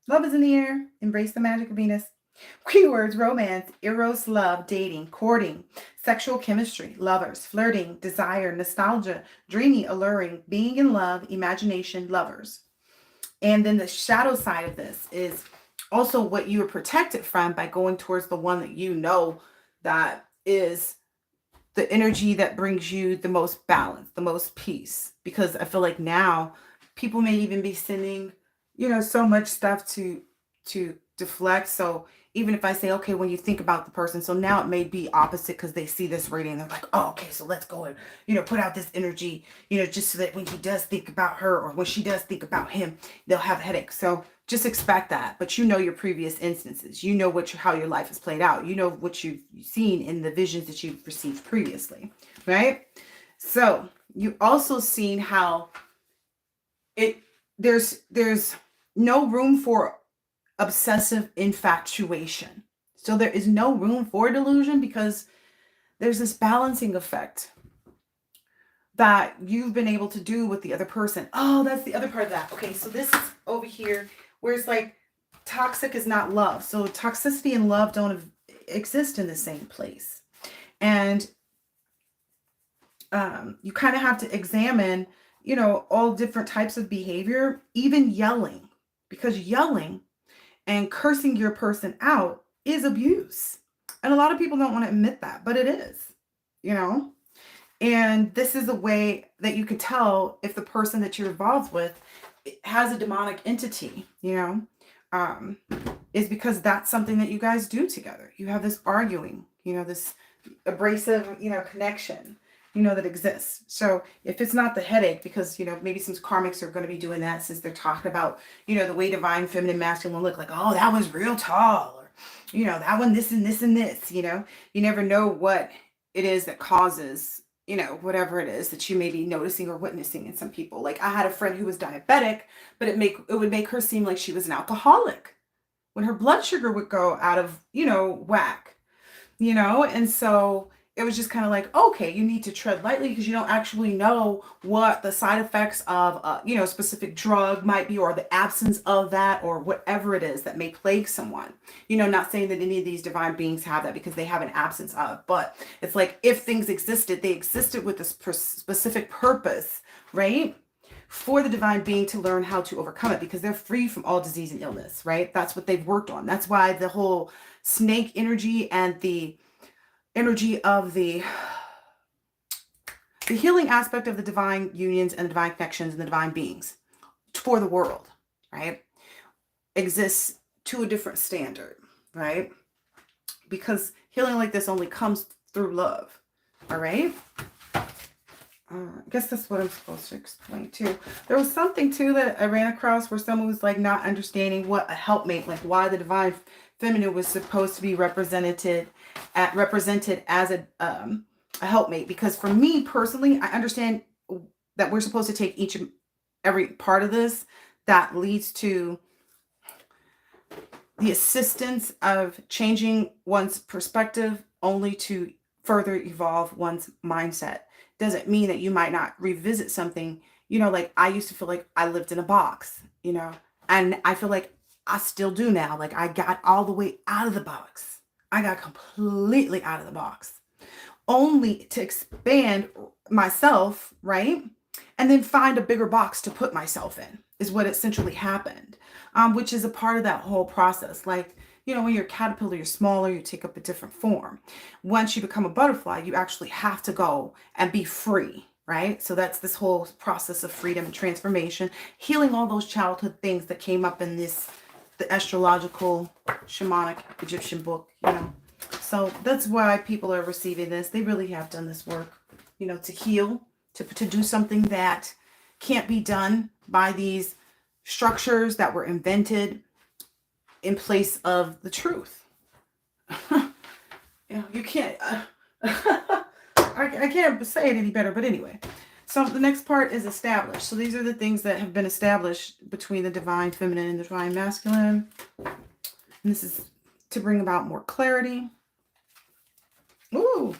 Speaker 1: Love is in the air. Embrace the magic of Venus. Keywords: romance, eros, love, dating, courting, sexual chemistry, lovers, flirting, desire, nostalgia, dreamy, alluring, being in love, imagination, lovers. And then the shadow side of this is also what you are protected from by going towards the one that you know that is the energy that brings you the most balance, the most peace. Because I feel like now people may even be sending, so much stuff to deflect. So even if I say, okay, when you think about the person, so now it may be opposite because they see this reading and they're like, oh, okay, so let's go and, put out this energy, just so that when he does think about her or when she does think about him, they'll have a headache. So just expect that. But your previous instances, how your life has played out, what you've seen in the visions that you've received previously, right? So you've also seen how there's no room for obsessive infatuation. So there is no room for delusion because there's this balancing effect that you've been able to do with the other person. Oh, that's the other part of that. Okay, so this is over here where it's like toxic is not love. So toxicity and love don't exist in the same place. And you kind of have to examine, all different types of behavior, even yelling, because yelling and cursing your person out is abuse. And a lot of people don't want to admit that, but it is, And this is a way that you can tell if the person that you're involved with has a demonic entity, is because that's something that you guys do together. You have this arguing, this abrasive, connection, that exists. So if it's not the headache, because, maybe some karmics are going to be doing that since they're talking about, the way divine feminine masculine look like, oh, that was real tall, or, that one, this and this and this, you never know what it is that causes, whatever it is that you may be noticing or witnessing in some people. Like I had a friend who was diabetic, but it would make her seem like she was an alcoholic when her blood sugar would go out of, whack, and so it was just kind of like, okay, you need to tread lightly because you don't actually know what the side effects of, a specific drug might be, or the absence of that, or whatever it is that may plague someone. Not saying that any of these divine beings have that because they have an absence of, but it's like if things existed, they existed with this specific purpose, right? For the divine being to learn how to overcome it because they're free from all disease and illness, right? That's what they've worked on. That's why the whole snake energy and the energy of the healing aspect of the divine unions and the divine connections and the divine beings for the world, right, exists to a different standard, right? Because healing like this only comes through love, all right? I guess that's what I'm supposed to explain too. There was something too that I ran across where someone was like not understanding what a helpmate, like why the divine feminine was supposed to be represented as a helpmate. Because for me personally, I understand that we're supposed to take each and every part of this that leads to the assistance of changing one's perspective only to further evolve one's mindset. Doesn't mean that you might not revisit something, like I used to feel like I lived in a box, and I feel like I still do now. Like I got all the way out of the box. I got completely out of the box only to expand myself, right? And then find a bigger box to put myself in is what essentially happened, which is a part of that whole process. Like, when you're a caterpillar, you're smaller, you take up a different form. Once you become a butterfly, you actually have to go and be free, right? So that's this whole process of freedom and transformation, healing all those childhood things that came up in the astrological, shamanic Egyptian book, So that's why people are receiving this. They really have done this work, to heal, to do something that can't be done by these structures that were invented in place of the truth. You can't, I can't say it any better, but anyway. So the next part is established. So these are the things that have been established between the divine feminine and the divine masculine. And this is to bring about more clarity. Ooh.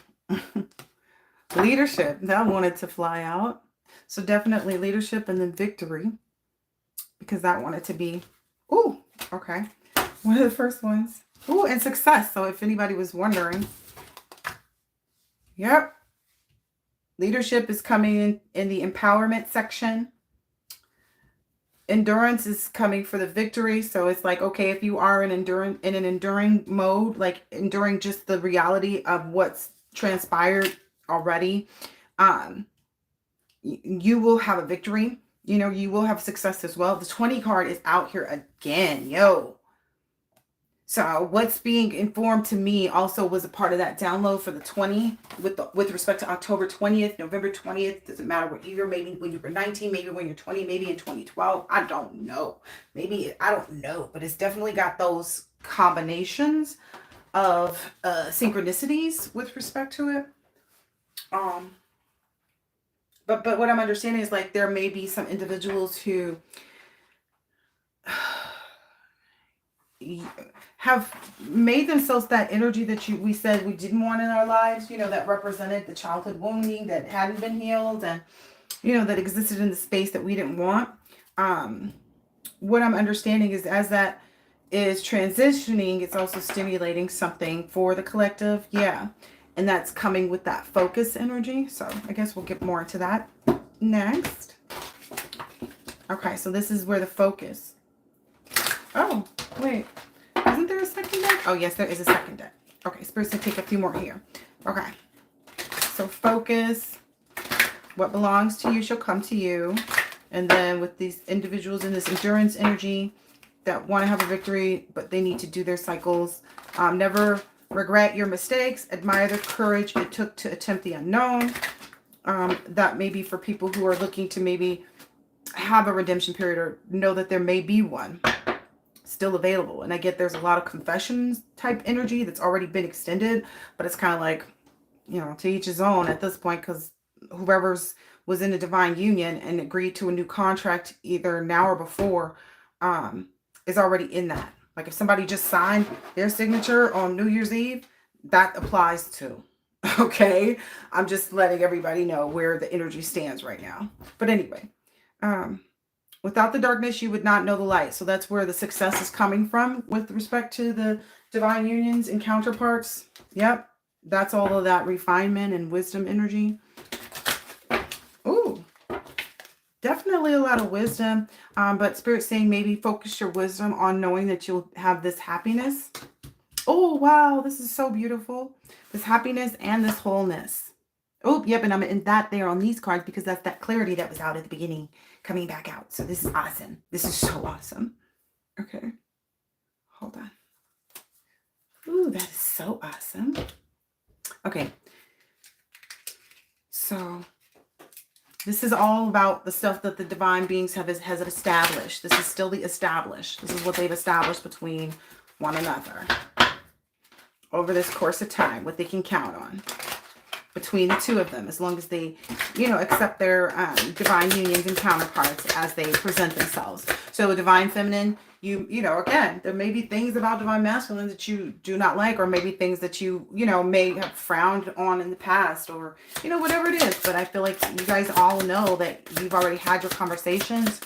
Speaker 1: Leadership. That wanted to fly out. So definitely leadership and then victory. Because that wanted to be, ooh, okay. One of the first ones. Ooh, and success. So if anybody was wondering, yep. Leadership is coming in the empowerment section. Endurance is coming for the victory. So it's like, okay, if you are in an enduring mode, like enduring just the reality of what's transpired already, um, you will have a victory. You know, you will have success as well. The 20 card is out here again, yo. So what's being informed to me also was a part of that download for the 20 with respect to October 20th, November 20th. Doesn't matter what year, maybe when you were 19, maybe when you're 20, maybe in 2012. I don't know. Maybe, I don't know, but it's definitely got those combinations of synchronicities with respect to it. Um, but what I'm understanding is like there may be some individuals who have made themselves that energy that we said we didn't want in our lives, you know, that represented the childhood wounding that hadn't been healed and, you know, that existed in the space that we didn't want. What I'm understanding is as that is transitioning, it's also stimulating something for the collective. Yeah. And that's coming with that focus energy. So I guess we'll get more into that next. Okay, so this is where the focus. Oh, wait. Isn't there a second deck? Oh, yes, there is a second deck. Okay, Spirit's going to take a few more here. Okay. So focus. What belongs to you shall come to you. And then with these individuals in this endurance energy that want to have a victory, but they need to do their cycles. Never regret your mistakes. Admire the courage it took to attempt the unknown. That may be for people who are looking to maybe have a redemption period or know that there may be one still available. And I get there's a lot of confessions type energy that's already been extended, but it's kind of like, you know, to each his own at this point, because whoever's was in a divine union and agreed to a new contract either now or before is already in that. Like if somebody just signed their signature on New Year's Eve, that applies to. Okay, I'm just letting everybody know where the energy stands right now. But anyway, without the darkness, you would not know the light. So that's where the success is coming from with respect to the divine unions and counterparts. Yep, that's all of that refinement and wisdom energy. Ooh, definitely a lot of wisdom. But Spirit's saying maybe focus your wisdom on knowing that you'll have this happiness. Oh, wow, this is so beautiful. This happiness and this wholeness. Oh, yep, and I'm in that there on these cards because that's that clarity that was out at the beginning coming back out. So this is awesome. This is so awesome. Okay, hold on. Ooh, that is so awesome. Okay, so this is all about the stuff that the divine beings has established. This is still the established. This is what they've established between one another over this course of time, what they can count on between the two of them, as long as they, you know, accept their divine unions and counterparts as they present themselves. So a divine feminine, you know, again, there may be things about divine masculine that you do not like, or maybe things that you know, may have frowned on in the past, or, you know, whatever it is. But I feel like you guys all know that you've already had your conversations.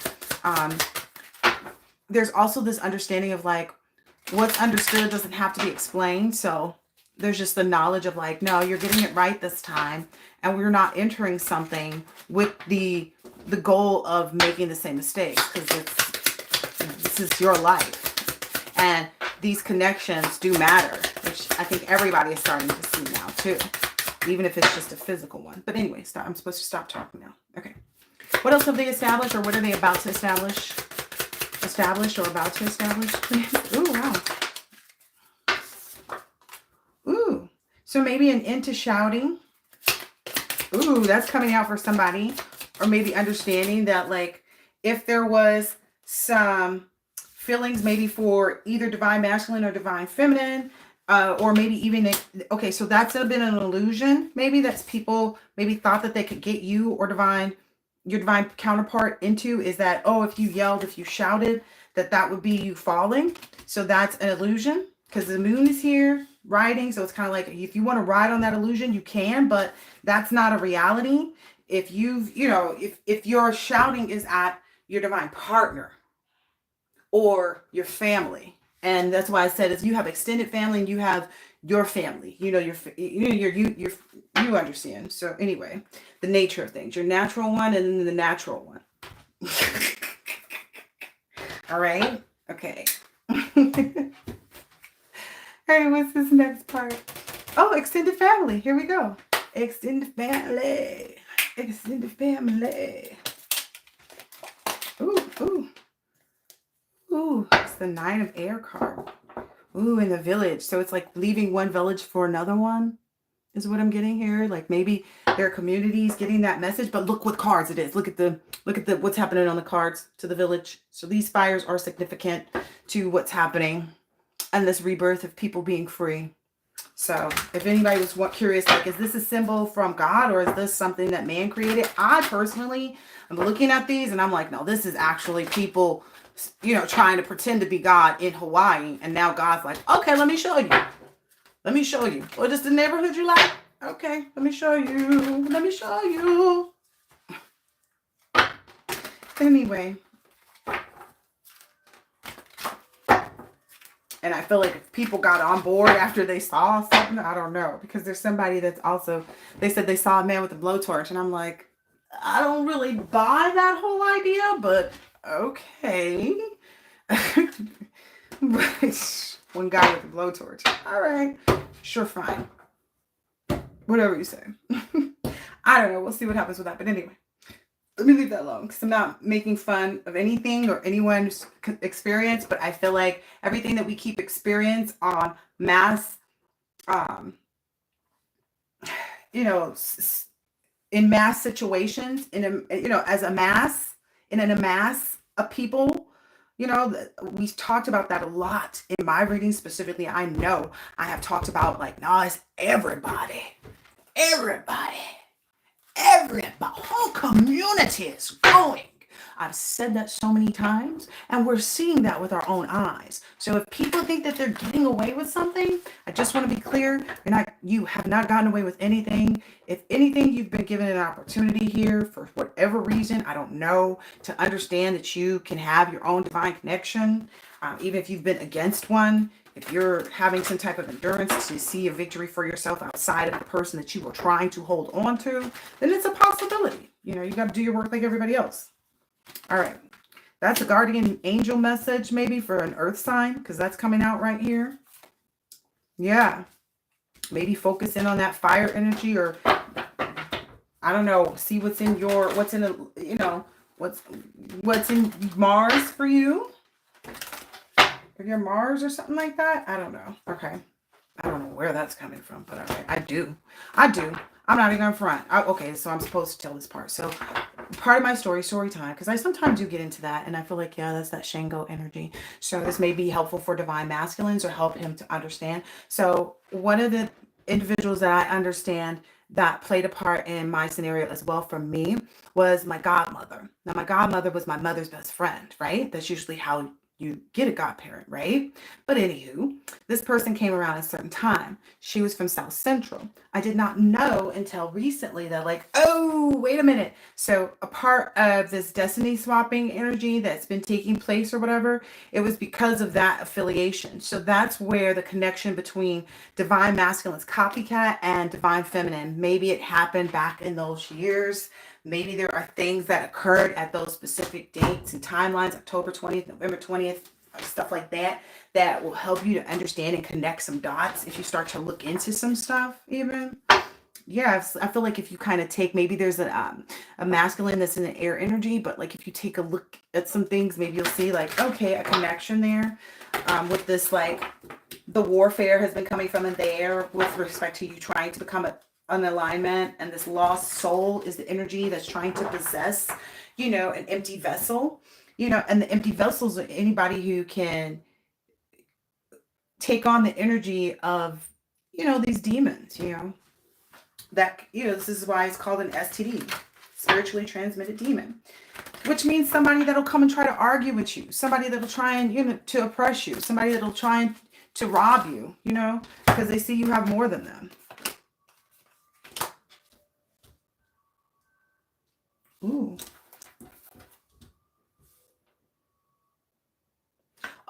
Speaker 1: There's also this understanding of like, what's understood doesn't have to be explained. So there's just the knowledge of like, no, you're getting it right this time. And we're not entering something with the goal of making the same mistakes, because this is your life. And these connections do matter, which I think everybody is starting to see now too, even if it's just a physical one. But anyway, stop. I'm supposed to stop talking now. Okay. What else have they established, or what are they about to establish? Established or about to establish, please? Ooh, wow. Ooh, so maybe an end to shouting. Ooh, that's coming out for somebody. Or maybe understanding that, like, if there was some feelings maybe for either divine masculine or divine feminine, or maybe even, okay, so that's been an illusion. Maybe that's people maybe thought that they could get you or your divine counterpart into, is that, oh, if you yelled, if you shouted, that would be you falling. So that's an illusion, because the moon is here riding. So it's kind of like, if you want to ride on that illusion, you can, but that's not a reality. If you've, you know, if your shouting is at your divine partner or your family, And that's why I said is you have extended family and you have your family. You know, you understand. So anyway, the nature of things, your natural one and then the natural one. All right. Okay. All right. What's this next part? Oh, extended family. Here we go. Extended family. Extended family. Ooh, ooh. Ooh, it's the 9 of Air card. Ooh, in the village. So it's like leaving one village for another one is what I'm getting here. Like maybe there are communities getting that message, but look what cards it is. Look at the what's happening on the cards to the village. So these fires are significant to what's happening and this rebirth of people being free. So if anybody was curious, like, is this a symbol from God or is this something that man created? I personally, I'm looking at these and I'm like, no, this is actually people, you know, trying to pretend to be God in Hawaii. And now God's like, okay, let me show you. Let me show you. What is the neighborhood you like? Okay, let me show you. Let me show you. Anyway. And I feel like if people got on board after they saw something, I don't know. Because there's somebody that's also, they said they saw a man with a blowtorch. And I'm like, I don't really buy that whole idea, but okay. One guy with a blowtorch. All right. Sure, fine. Whatever you say. I don't know. We'll see what happens with that. But anyway, let me leave that alone because I'm not making fun of anything or anyone's experience, but I feel like everything that we keep experience on mass, you know, in mass situations, in a, you know, as a mass, in a mass of people, you know, we've talked about that a lot in my reading specifically. I know I have talked about like, no, it's everybody, everybody. Whole community is growing. I've said that so many times, and we're seeing that with our own eyes. So if people think that they're getting away with something, I just want to be clear, you have not gotten away with anything. If anything, you've been given an opportunity here for whatever reason, I don't know, to understand that you can have your own divine connection, even if you've been against one. If you're having some type of endurance to see a victory for yourself outside of the person that you were trying to hold on to, then it's a possibility. You know, you got to do your work like everybody else. All right. That's a guardian angel message maybe for an earth sign because that's coming out right here. Yeah. Maybe focus in on that fire energy or I don't know, see what's in you know, what's in Mars for you. If you're Mars or something like that, I don't know. Okay. I don't know where that's coming from, but okay, I do. I'm not even in front. Okay, so I'm supposed to tell this part. So part of my story time, because I sometimes do get into that, and I feel like, yeah, that's that Shango energy. So this may be helpful for divine masculines or help him to understand. So one of the individuals that I understand that played a part in my scenario as well for me was my godmother. Now, my godmother was my mother's best friend, right? That's usually how you get a godparent, right? But anywho, this person came around at a certain time. She was from South Central. I did not know until recently that like, oh, wait a minute. So a part of this destiny swapping energy that's been taking place or whatever, it was because of that affiliation. So that's where the connection between divine masculine's copycat and divine feminine, maybe it happened back in those years. Maybe there are things that occurred at those specific dates and timelines, October 20th, November 20th, stuff like that, that will help you to understand and connect some dots if you start to look into some stuff even. Yeah, I feel like if you kind of take, maybe there's a masculine that's in the air energy, but like if you take a look at some things, maybe you'll see like, okay, a connection there with this, like the warfare has been coming from in the air with respect to you trying to become an alignment, and this lost soul is the energy that's trying to possess, you know, an empty vessel, you know, and the empty vessels are anybody who can take on the energy of, you know, these demons, you know, that, you know, this is why it's called an STD, spiritually transmitted demon, which means somebody that'll come and try to argue with you, somebody that'll try and, you know, to oppress you, somebody that'll try and to rob you, you know, because they see you have more than them. Ooh.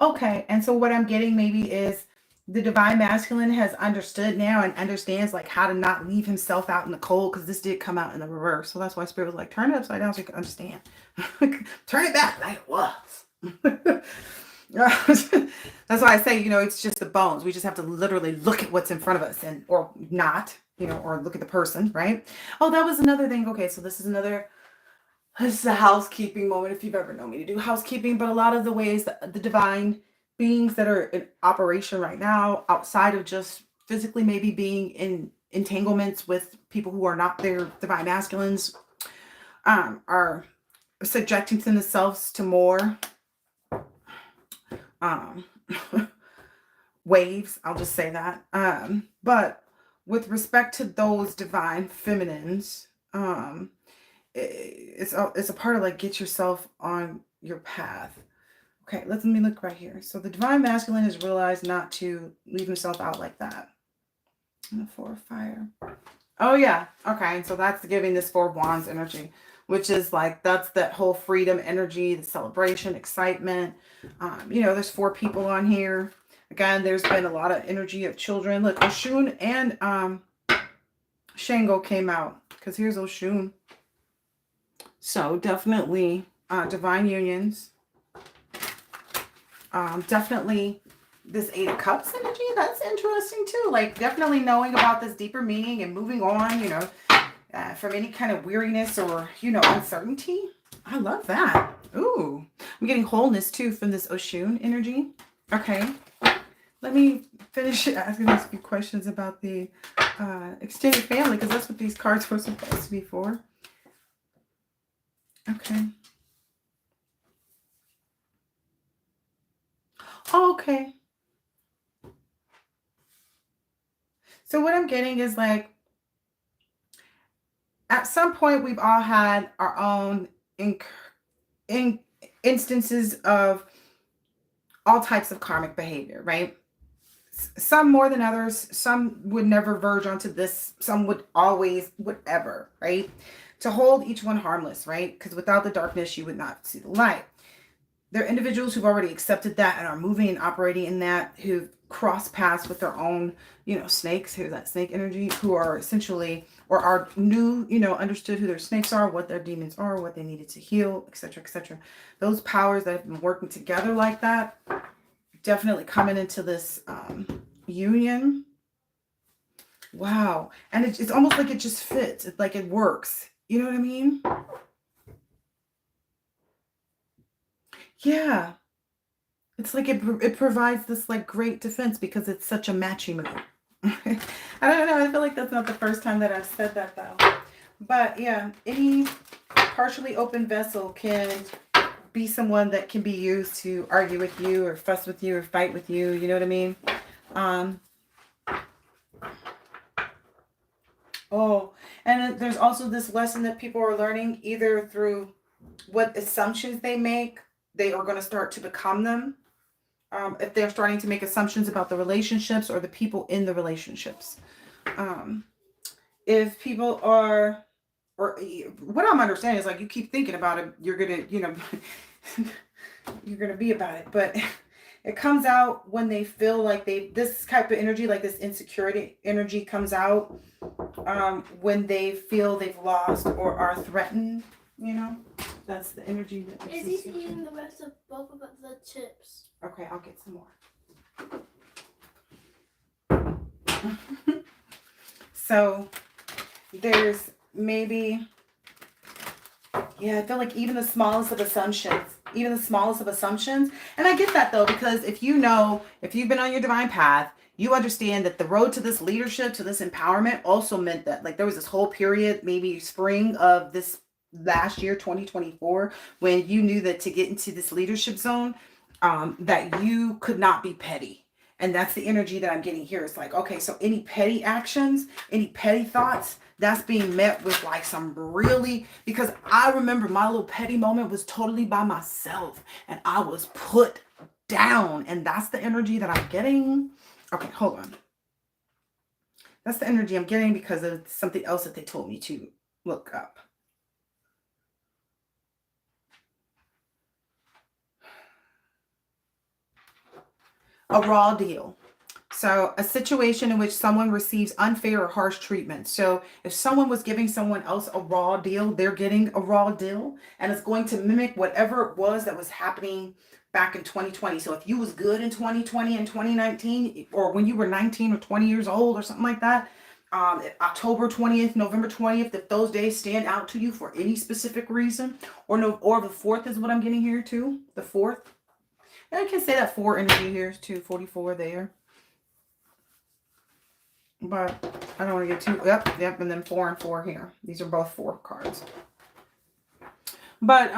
Speaker 1: Okay, and so what I'm getting maybe is the divine masculine has understood now and understands like how to not leave himself out in the cold, because this did come out in the reverse. So that's why spirit was like, turn it upside down so you can understand. Turn it back like it was. That's why I say, it's just the bones. We just have to literally look at what's in front of us, and or not, or look at the person, right? Oh, that was another thing. Okay, so this is a housekeeping moment if you've ever known me to do housekeeping, but a lot of the ways that the divine beings that are in operation right now, outside of just physically maybe being in entanglements with people who are not their divine masculines, are subjecting themselves to more um, waves. I'll just say that. But with respect to those divine feminines, it's a part of like get yourself on your path. Okay, let me look right here. So the divine masculine has realized not to leave himself out like that. And the Four of Fire. Oh yeah. Okay, and so that's giving this Four of Wands energy, which is like that's that whole freedom energy, the celebration, excitement. There's four people on here. Again, there's been a lot of energy of children. Look, Oshun and Shango came out, because here's Oshun. So definitely divine unions. Definitely this Eight of Cups energy. That's interesting too. Like definitely knowing about this deeper meaning and moving on, from any kind of weariness or, uncertainty. I love that. Ooh, I'm getting wholeness too from this Oshun energy. Okay. Let me finish asking these few questions about the extended family, because that's what these cards were supposed to be for. Okay. Okay. So what I'm getting is like, at some point we've all had our own instances of all types of karmic behavior, right? Some more than others. Some would never verge onto this. Some would always, whatever, right? To hold each one harmless, right? Because without the darkness, you would not see the light. There are individuals who've already accepted that and are moving and operating in that, who've crossed paths with their own, snakes, who's that snake energy, who are essentially, or are new, understood who their snakes are, what their demons are, what they needed to heal, etc., etc. Those powers that have been working together like that, definitely coming into this union. Wow. And it's almost like it just fits. It's like it works. You know what I mean? Yeah. It's like it provides this like great defense because it's such a matchy move. I don't know. I feel like that's not the first time that I've said that though. But yeah, any partially open vessel can be someone that can be used to argue with you or fuss with you or fight with you. You know what I mean? Oh, and there's also this lesson that people are learning either through what assumptions they make, they are going to start to become them. If they're starting to make assumptions about the relationships or the people in the relationships. If people are, or what I'm understanding is like you keep thinking about it, you're going to, you're going to be about it. But it comes out when they feel like this type of energy, like this insecurity energy comes out when they feel they've lost or are threatened, That's the energy that
Speaker 2: is he eating the rest of both of the chips?
Speaker 1: Okay, I'll get some more. So there's maybe, I feel like even the smallest of assumptions, and I get that though, because if you've been on your divine path, you understand that the road to this leadership, to this empowerment also meant that like there was this whole period, maybe spring of this last year, 2024, when you knew that to get into this leadership zone, that you could not be petty. And that's the energy that I'm getting here. It's like, okay, so any petty actions, any petty thoughts, that's being met with like some really, because I remember my little petty moment was totally by myself and I was put down. And that's the energy that I'm getting. Okay, hold on. That's the energy I'm getting because of something else that they told me to look up. a raw deal. So a situation in which someone receives unfair or harsh treatment. So if someone was giving someone else a raw deal, they're getting a raw deal, and it's going to mimic whatever it was that was happening back in 2020. So if you was good in 2020 and 2019, or when you were 19 or 20 years old or something like that, October 20th, November 20th, if those days stand out to you for any specific reason, or no, or the 4th is what I'm getting here too, the 4th. And I can say that 4 energy here is 244 there. But I don't want to get too, yep, and then 4 and 4 here. These are both 4 cards. But,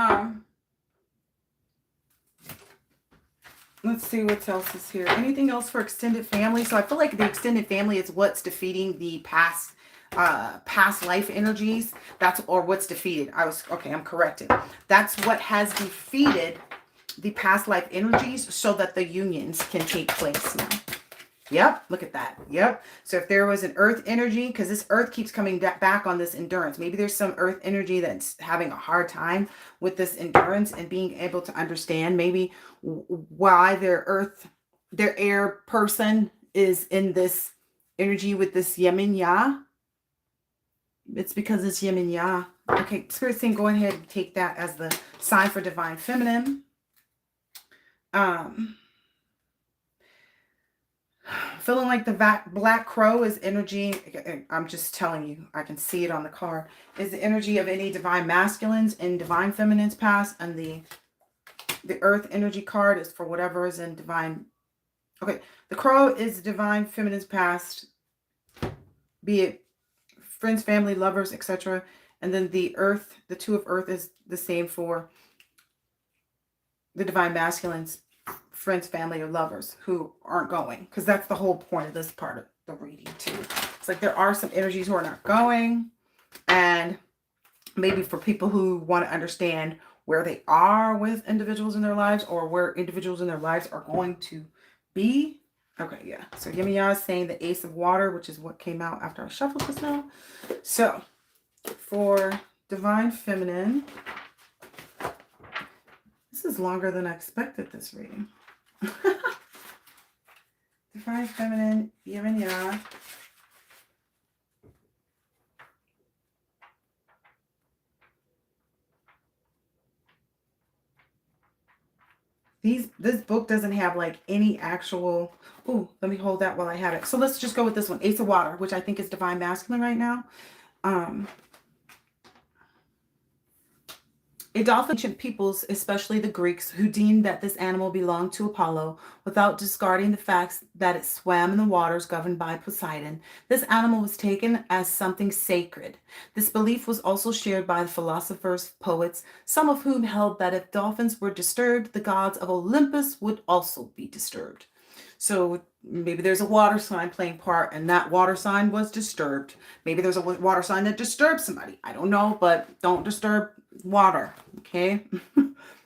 Speaker 1: let's see what else is here. Anything else for extended family? So I feel like the extended family is what's defeating the past life energies. Or what's defeated. I'm corrected. That's what has defeated the past life energies so that the unions can take place now. Yep, look at that. Yep. So if there was an earth energy, because this earth keeps coming back on this endurance. Maybe there's some earth energy that's having a hard time with this endurance and being able to understand maybe why their air person is in this energy with this Yemin Ya. It's because it's Yemin Ya. Okay, Spirit saying go ahead and take that as the sign for divine feminine. Feeling like the black crow is energy. I'm just telling you, I can see it on the card. Is the energy of any divine masculines and divine feminines past, and the earth energy card is for whatever is in divine. Okay, the crow is divine feminines past, be it friends, family, lovers, etc. And then the earth, the 2 of earth is the same for the divine masculines, friends, family, or lovers who aren't going, because that's the whole point of this part of the reading too. It's like there are some energies who are not going, and maybe for people who want to understand where they are with individuals in their lives, or where individuals in their lives are going to be. Okay, yeah. So Yemiya is saying the Ace of Water, which is what came out after I shuffled this now. So for divine feminine, this is longer than I expected this reading. Divine feminine, Yin Ya. This book doesn't have like any actual. Oh, let me hold that while I have it. So let's just go with this one, Ace of Water, which I think is divine masculine right now. Ancient peoples, especially the Greeks, who deemed that this animal belonged to Apollo without discarding the facts that it swam in the waters governed by Poseidon. This animal was taken as something sacred. This belief was also shared by the philosophers, poets, some of whom held that if dolphins were disturbed, the gods of Olympus would also be disturbed. So maybe there's a water sign playing part, and that water sign was disturbed. Maybe there's a water sign that disturbed somebody. I don't know, but don't disturb water, okay?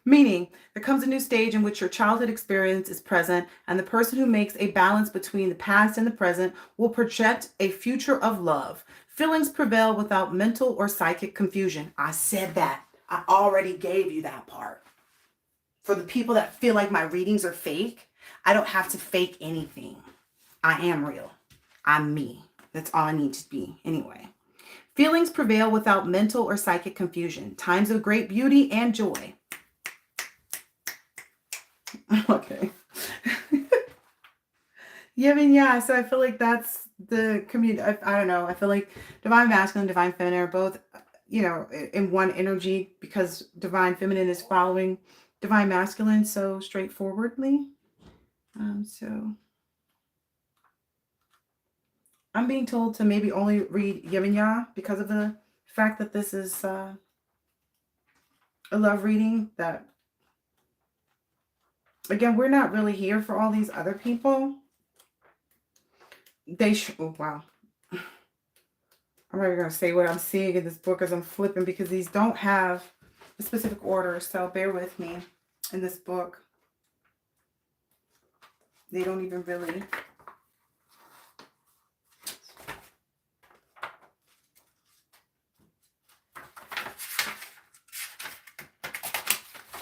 Speaker 1: Meaning, there comes a new stage in which your childhood experience is present, and the person who makes a balance between the past and the present will project a future of love. Feelings prevail without mental or psychic confusion. I said that. I already gave you that part. For the people that feel like my readings are fake, I don't have to fake anything. I am real. I'm me. That's all I need to be anyway. Feelings prevail without mental or psychic confusion. Times of great beauty and joy. Okay. Yeah. So I feel like that's the community. I don't know. I feel like divine masculine, divine feminine are both, in one energy, because divine feminine is following divine masculine so straightforwardly. So I'm being told to maybe only read Yeminya because of the fact that this is a love reading. That, again, we're not really here for all these other people. Oh, wow. I'm not even going to say what I'm seeing in this book as I'm flipping, because these don't have a specific order. So bear with me in this book. They don't even really.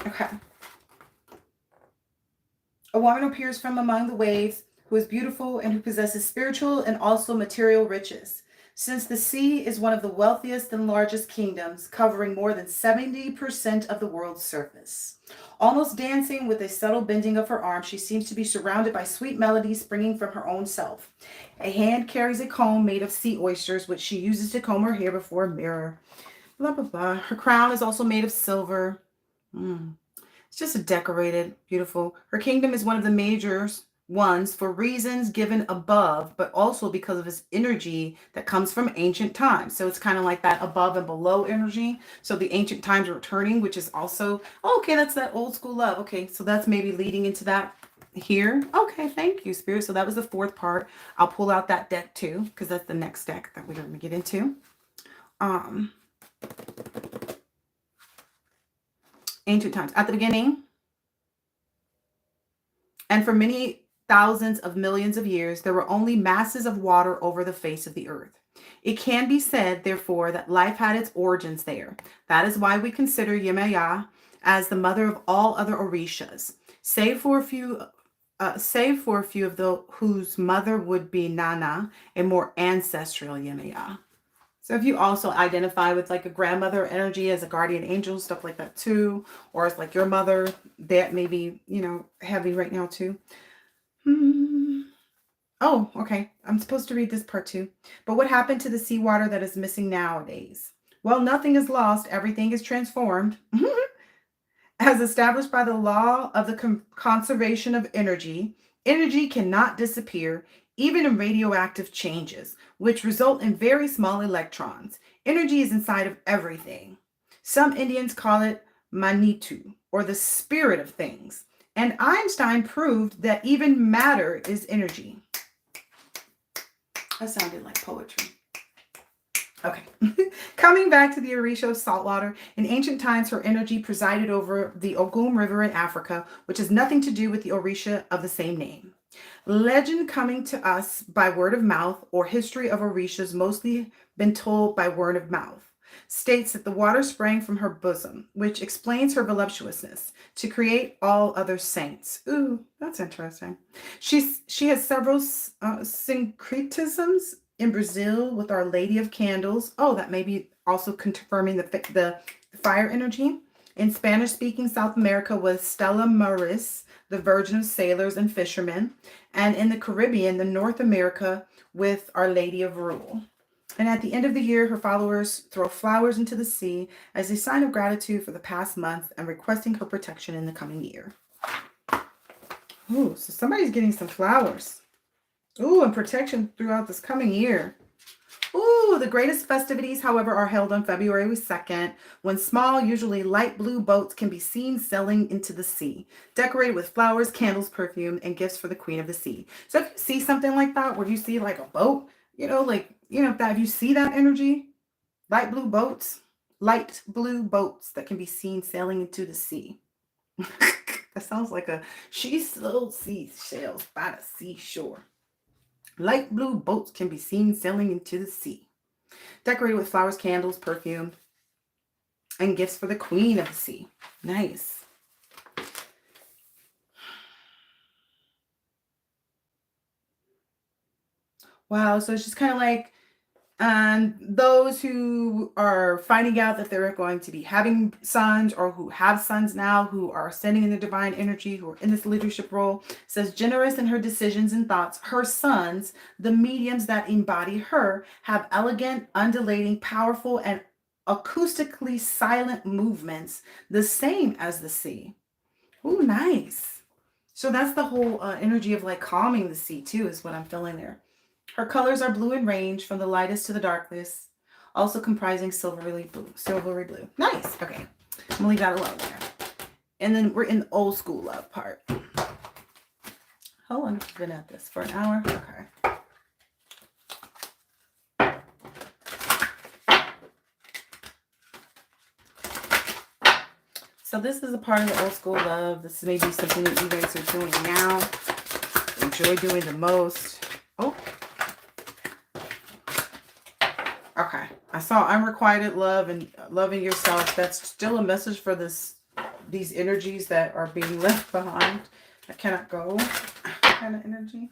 Speaker 1: Okay. A woman appears from among the waves who is beautiful and who possesses spiritual and also material riches. Since the sea is one of the wealthiest and largest kingdoms, covering more than 70% of the world's surface. Almost dancing with a subtle bending of her arm, she seems to be surrounded by sweet melodies springing from her own self. A hand carries a comb made of sea oysters, which she uses to comb her hair before a mirror. Blah, blah, blah. Her crown is also made of silver. It's just a decorated, beautiful. Her kingdom is one of the major ones for reasons given above, but also because of its energy that comes from ancient times. So it's kind of like that above and below energy. So the ancient times are returning, which is also, okay, that's that old school love. Okay, so that's maybe leading into that here. Okay, thank you, Spirit. So that was the fourth part. I'll pull out that deck too, because that's the next deck that we're going to get into. Ancient times. At the beginning, and for many thousands of millions of years, there were only masses of water over the face of the earth. It can be said, therefore, that life had its origins there. That is why we consider Yemaya as the mother of all other Orishas, save for a few of the whose mother would be Nana, a more ancestral Yemaya. So if you also identify with like a grandmother energy as a guardian angel, stuff like that too, or as like your mother, that may be, heavy right now too. Oh, okay. I'm supposed to read this part too. But what happened to the seawater that is missing nowadays? Well, nothing is lost. Everything is transformed. As established by the law of the conservation of energy, energy cannot disappear, even in radioactive changes, which result in very small electrons. Energy is inside of everything. Some Indians call it Manitu, or the spirit of things. And Einstein proved that even matter is energy. That sounded like poetry. Okay. Coming back to the Orisha of saltwater, in ancient times, her energy presided over the Ogum River in Africa, which has nothing to do with the Orisha of the same name. Legend coming to us by word of mouth, or history of Orishas mostly been told by word of mouth, states that the water sprang from her bosom, which explains her voluptuousness, to create all other saints. Ooh, that's interesting. She has several syncretisms in Brazil with Our Lady of Candles. Oh, that may be also confirming the fire energy. In Spanish-speaking South America was Stella Maris, the Virgin of Sailors and Fishermen. And in the Caribbean, the North America with Our Lady of Rule. And at the end of the year, her followers throw flowers into the sea as a sign of gratitude for the past month and requesting her protection in the coming year. Ooh, so somebody's getting some flowers. Ooh, and protection throughout this coming year. Ooh, the greatest festivities, however, are held on February 2nd, when small, usually light blue boats can be seen sailing into the sea, decorated with flowers, candles, perfume, and gifts for the Queen of the Sea. So if you see something like that, where you see like a boat, if you see that energy, light blue boats that can be seen sailing into the sea. That sounds like she sold seashells by the seashore. Light blue boats can be seen sailing into the sea, decorated with flowers, candles, perfume, and gifts for the Queen of the Sea. Nice. Wow, so it's just kind of like those who are finding out that they're going to be having sons, or who have sons now, who are ascending in the divine energy, who are in this leadership role, says generous in her decisions and thoughts, her sons, the mediums that embody her, have elegant, undulating, powerful, and acoustically silent movements, the same as the sea. Ooh, nice. So that's the whole energy of like calming the sea too, is what I'm feeling there. Her colors are blue in range from the lightest to the darkest, also comprising silvery blue. Nice. Okay. I'm gonna leave that alone there. And then we're in the old school love part. How long have we been at this? For an hour? Okay. So this is a part of the old school love. This may be something that you guys are doing now. Enjoy doing the most. Oh. Okay, I saw unrequited love and loving yourself. That's still a message for these energies that are being left behind. I cannot go kind of energy.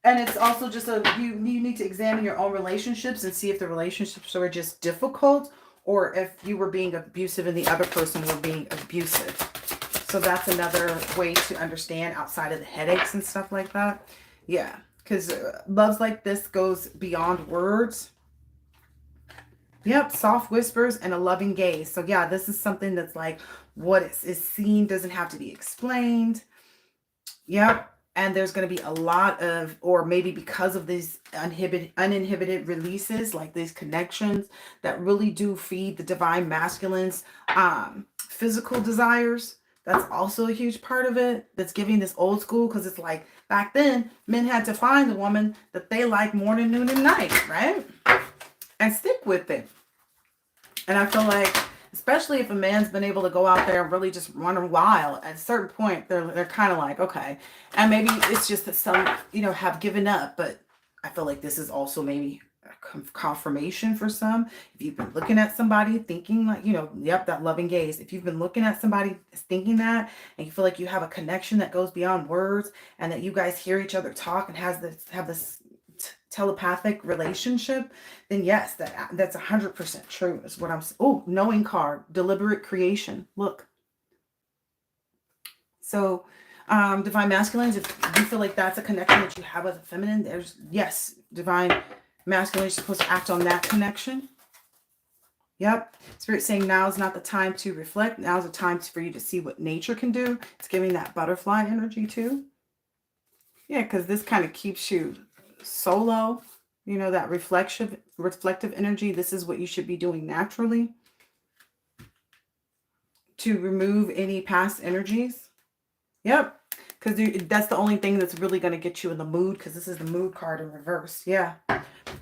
Speaker 1: And it's also just you need to examine your own relationships and see if the relationships are just difficult or if you were being abusive and the other person were being abusive. So that's another way to understand outside of the headaches and stuff like that. Yeah, because loves like this goes beyond words. Yep, soft whispers and a loving gaze. So yeah, this is something that's like what is seen doesn't have to be explained. Yep. And there's going to be a lot of, or maybe because of these uninhibited releases, like these connections that really do feed the divine masculine's physical desires. That's also a huge part of it. That's giving this old school, because it's like back then, men had to find the woman that they like morning, noon, and night, right? And stick with it. And I feel like, especially if a man's been able to go out there and really just run wild, at a certain point, they're kind of like, okay. And maybe it's just that some, have given up. But I feel like this is also maybe a confirmation for some. If you've been looking at somebody thinking like, yep, that loving gaze. If you've been looking at somebody thinking that, and you feel like you have a connection that goes beyond words, and that you guys hear each other talk and have this telepathic relationship, then yes, that's 100% true is what I'm saying. Oh, knowing card, deliberate creation. Look. So divine masculines, if you feel like that's a connection that you have with a feminine, there's, yes, divine masculine is supposed to act on that connection. Yep. Spirit saying now is not the time to reflect. Now is the time for you to see what nature can do. It's giving that butterfly energy too. Yeah, because this kind of keeps you solo, that reflective energy. This is what you should be doing naturally to remove any past energies. Yep, because that's the only thing that's really going to get you in the mood, because this is the mood card in reverse. Yeah,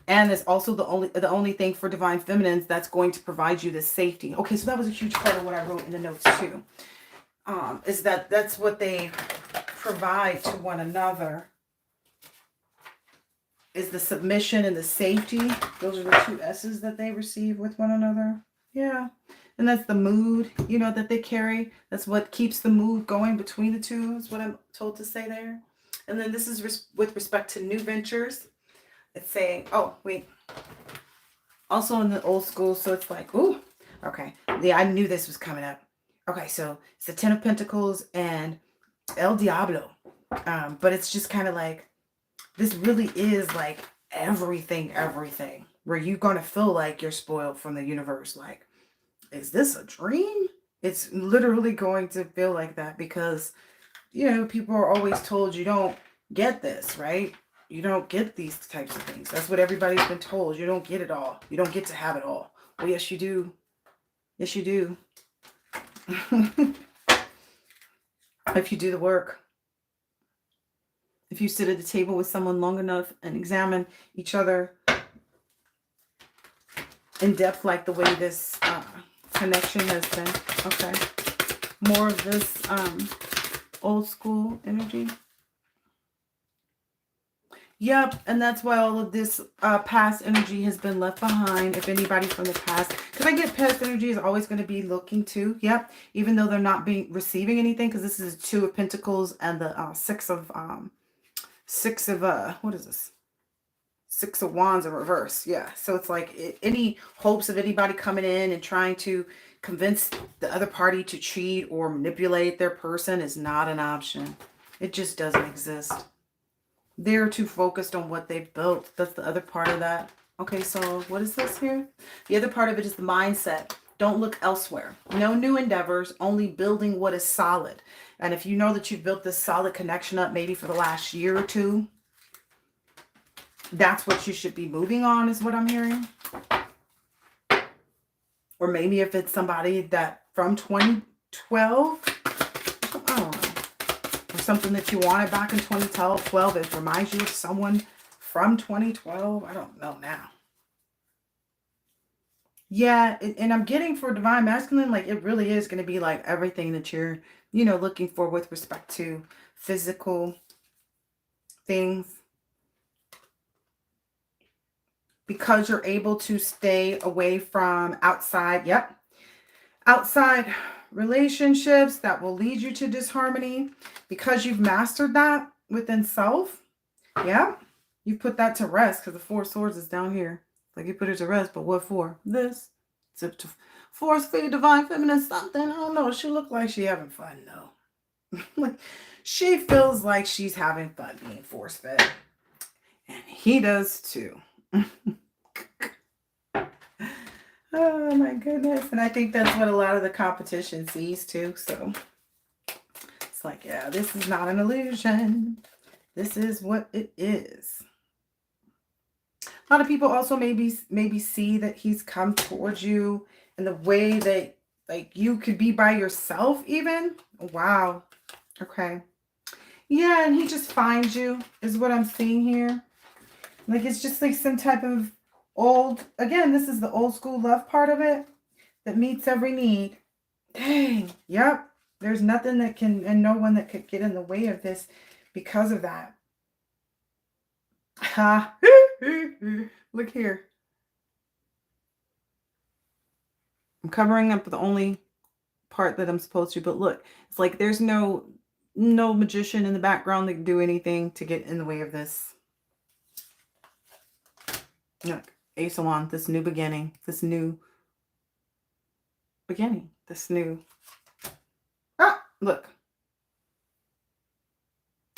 Speaker 1: and it's also the only thing for divine feminines that's going to provide you this safety. Okay, so that was a huge part of what I wrote in the notes too. Is that's what they provide to one another. Is the submission and the safety. Those are the two S's that they receive with one another. Yeah. And that's the mood, that they carry. That's what keeps the mood going between the two, is what I'm told to say there. And then this is with respect to new ventures. It's saying, oh, wait. Also in the old school, so it's like, ooh, okay. Yeah, I knew this was coming up. Okay, so it's the Ten of Pentacles and El Diablo. But it's just kind of like, this really is like everything, where you're going to feel like you're spoiled from the universe. Like, is this a dream? It's literally going to feel like that because, people are always told you don't get this, right? You don't get these types of things. That's what everybody's been told. You don't get it all. You don't get to have it all. Well, yes, you do. Yes, you do. If you do the work. If you sit at the table with someone long enough and examine each other in depth, like the way this connection has been. Okay. More of this old school energy. Yep. And that's why all of this past energy has been left behind. If anybody from the past, because I get past energy is always going to be looking too. Yep. Even though they're not receiving anything, because this is Two of Pentacles and the Six of what is this? Six of Wands in reverse. Yeah. So it's like any hopes of anybody coming in and trying to convince the other party to cheat or manipulate their person is not an option. It just doesn't exist. They're too focused on what they've built. That's the other part of that. Okay, so what is this here? The other part of it is the mindset. Don't look elsewhere. No new endeavors, only building what is solid. And if you know that you've built this solid connection up maybe for the last year or two, that's what you should be moving on, is what I'm hearing. Or maybe if it's somebody that from 2012, I don't know, or something that you wanted back in 2012, it reminds you of someone from 2012. I don't know now. Yeah, and I'm getting for divine masculine, like it really is going to be like everything that you're, looking for with respect to physical things. Because you're able to stay away from outside. Yep. Outside relationships that will lead you to disharmony, because you've mastered that within self. Yeah, you put that to rest, because the Four of Swords is down here. Like you put it to rest, but what for? This. To force feed divine feminine something. I don't know. She look like she having fun though. Like she feels like she's having fun being force fed. And he does too. Oh my goodness. And I think that's what a lot of the competition sees too. So it's like, yeah, this is not an illusion. This is what it is. A lot of people also maybe see that he's come towards you in the way that like you could be by yourself even. Wow. Okay. Yeah, and he just finds you is what I'm seeing here. Like it's just like some type of old, again, this is the old school love part of it that meets every need. Dang. Yep. There's nothing that can, and no one that could get in the way of this because of that. Ha. Look here. I'm covering up the only part that I'm supposed to, but look, it's like there's no magician in the background that can do anything to get in the way of this. Look, Ace of Wands, this new beginning, this new look.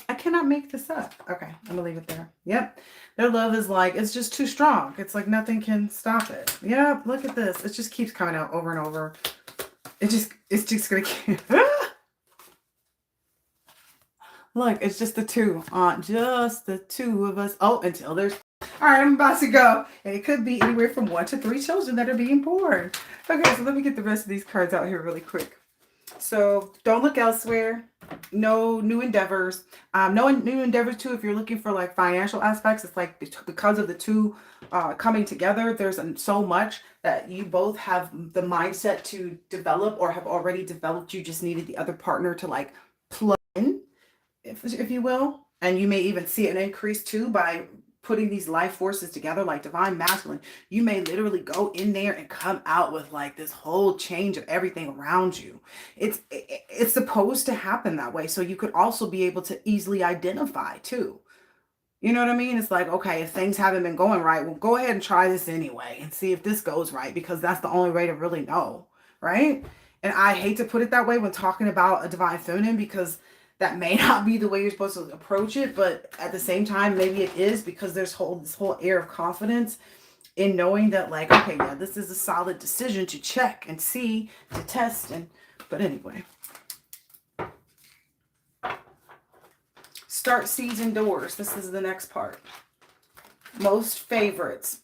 Speaker 1: I cannot make this up. Okay, I'm gonna leave it there. Yep. Their love is like, it's just too strong. It's like nothing can stop it. Yep, look at this. It just keeps coming out over and over. It's just gonna keep look, it's just the two. Just the two of us. Oh, until there's all right, I'm about to go. And it could be anywhere from 1 to 3 children that are being born. Okay, so let me get the rest of these cards out here really quick. So don't look elsewhere. No new endeavors. No new endeavors too if you're looking for like financial aspects. It's like because of the two coming together, there's so much that you both have the mindset to develop or have already developed. You just needed the other partner to like plug in, if you will. And you may even see an increase too by putting these life forces together like divine masculine. You may literally go in there and come out with like this whole change of everything around you. It's supposed to happen that way, so you could also be able to easily identify too. You know what I mean? It's like, okay, if things haven't been going right, well, go ahead and try this anyway and see if this goes right, because that's the only way to really know, right? And I hate to put it that way when talking about a divine feminine, because that may not be the way you're supposed to approach it, but at the same time, maybe it is, because there's this whole air of confidence in knowing that like, okay, yeah, this is a solid decision to check and see, to test. But anyway, start seeds indoors. This is the next part. Most favorites.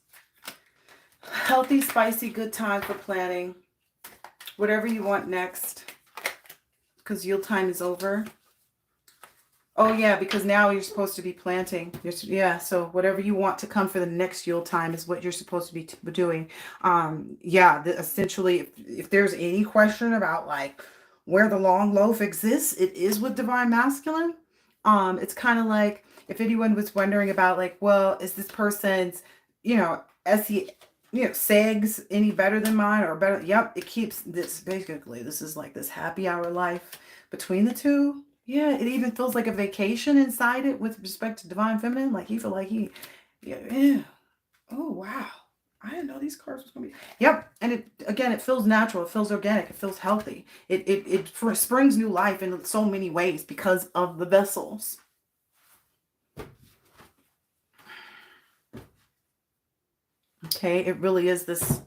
Speaker 1: Healthy, spicy, good time for planning. Whatever you want next, because Yule time is over. Oh, yeah, because now you're supposed to be planting. Yeah, so whatever you want to come for the next Yule time is what you're supposed to be doing. Yeah, essentially, if there's any question about like where the long loaf exists, it is with divine masculine. It's kind of like if anyone was wondering about like, well, is this person's, segs any better than mine or better? Yep, it keeps this, basically, this is like this happy hour life between the two. Yeah, it even feels like a vacation inside it with respect to divine feminine. Like you feel like yeah. Oh, wow. I didn't know these cards was going to be. Yep. And it feels natural. It feels organic. It feels healthy. It springs new life in so many ways because of the vessels. Okay. It really is this,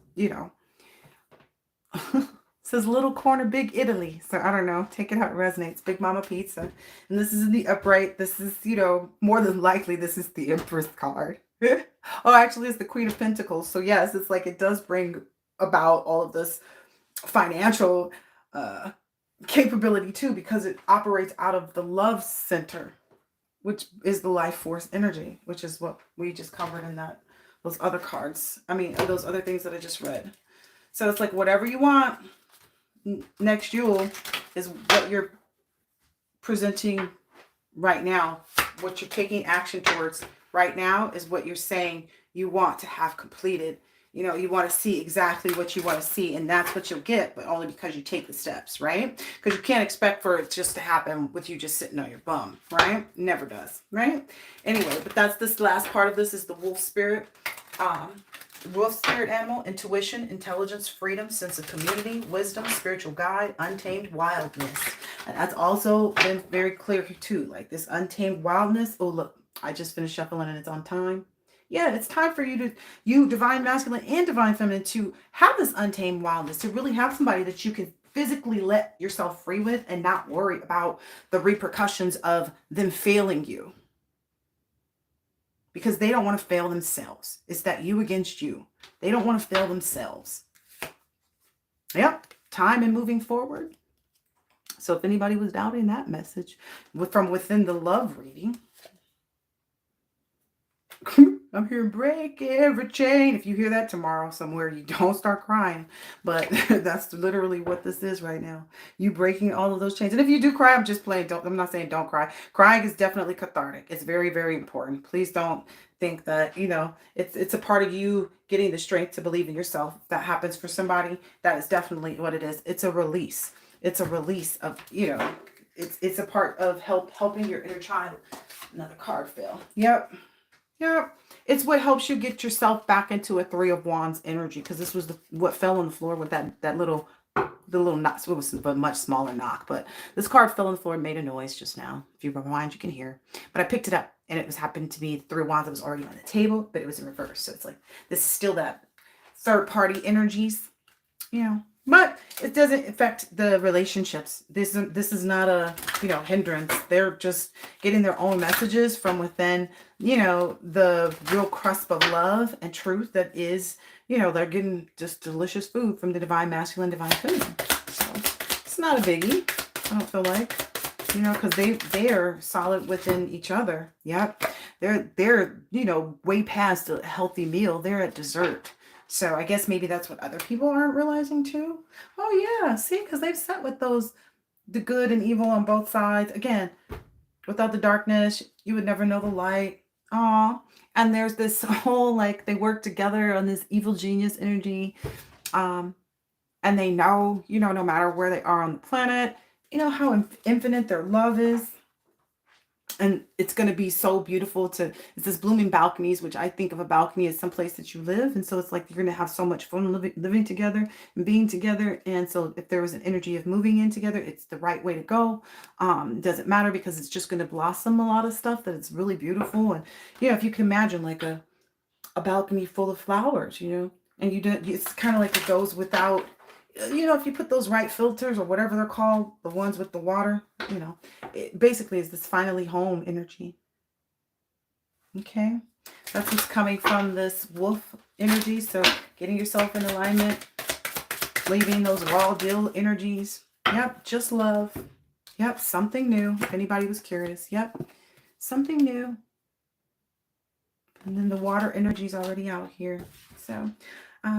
Speaker 1: says Little Corner, Big Italy. So I don't know. Take it how it resonates. Big Mama Pizza. And this is the upright. This is, more than likely, this is the Empress card. Oh, actually, it's the Queen of Pentacles. So yes, it's like it does bring about all of this financial capability too, because it operates out of the love center, which is the life force energy, which is what we just covered in those other cards. I mean, those other things that I just read. So it's like whatever you want next Yule is what you're presenting right now. What you're taking action towards right now is what you're saying you want to have completed You know, you want to see exactly what you want to see, and that's what you'll get, but only because you take the steps, right? Because you can't expect for it just to happen with you just sitting on your bum, right? Never does, right? Anyway, but that's this last part of this is the wolf spirit. Wolf spirit animal, intuition, intelligence, freedom, sense of community, wisdom, spiritual guide, untamed wildness. And that's also been very clear here too. Like this untamed wildness. Oh, look, I just finished shuffling and it's on time. Yeah, it's time for you divine masculine and divine feminine, to have this untamed wildness, to really have somebody that you can physically let yourself free with and not worry about the repercussions of them failing you, because they don't want to fail themselves. It's that you against you. They don't want to fail themselves. Yep, time and moving forward. So if anybody was doubting that message from within the love reading, I'm here, break every chain. If you hear that tomorrow somewhere, you don't start crying. But that's literally what this is right now. You breaking all of those chains. And if you do cry, I'm just playing. I'm not saying don't cry. Crying is definitely cathartic. It's very, very important. Please don't think that, you know, it's a part of you getting the strength to believe in yourself. If that happens for somebody, that is definitely what it is. It's a release. It's a release of, you know, it's a part of helping your inner child. Another card fell. Yep. Yep. It's what helps you get yourself back into a Three of Wands energy, because this was what fell on the floor with that little knock. It was a much smaller knock, but this card fell on the floor and made a noise just now. If you rewind, you can hear. But I picked it up, and it was happened to be the Three of Wands that was already on the table, but it was in reverse. So it's like this is still that third party energies, you know. But it doesn't affect the relationships. This is not a, you know, hindrance. They're just getting their own messages from within, you know, the real cusp of love and truth that is, you know, they're getting just delicious food from the divine masculine, divine feminine. So it's not a biggie, I don't feel like, you know, because they are solid within each other. Yep. They're, you know, way past a healthy meal. They're at dessert. So I guess maybe that's what other people aren't realizing too. Oh yeah, see, because they've sat with the good and evil on both sides. Again, without the darkness, you would never know the light. Aw. And there's this whole, like, they work together on this evil genius energy. And they know, you know, no matter where they are on the planet, you know, how infinite their love is. And it's going to be so beautiful it's this blooming balconies, which I think of a balcony as some place that you live. And so it's like you're going to have so much fun living together and being together. And so if there was an energy of moving in together, it's the right way to go. It doesn't matter, because it's just going to blossom a lot of stuff that it's really beautiful. And, you know, if you can imagine like a balcony full of flowers, you know, and it's kind of like it goes without, you know, if you put those right filters or whatever they're called, the ones with the water, you know, it basically is this finally home energy. Okay. That's what's coming from this wolf energy. So getting yourself in alignment, leaving those raw deal energies. Yep. Just love. Yep. Something new. If anybody was curious. Yep. Something new. And then the water energy is already out here. So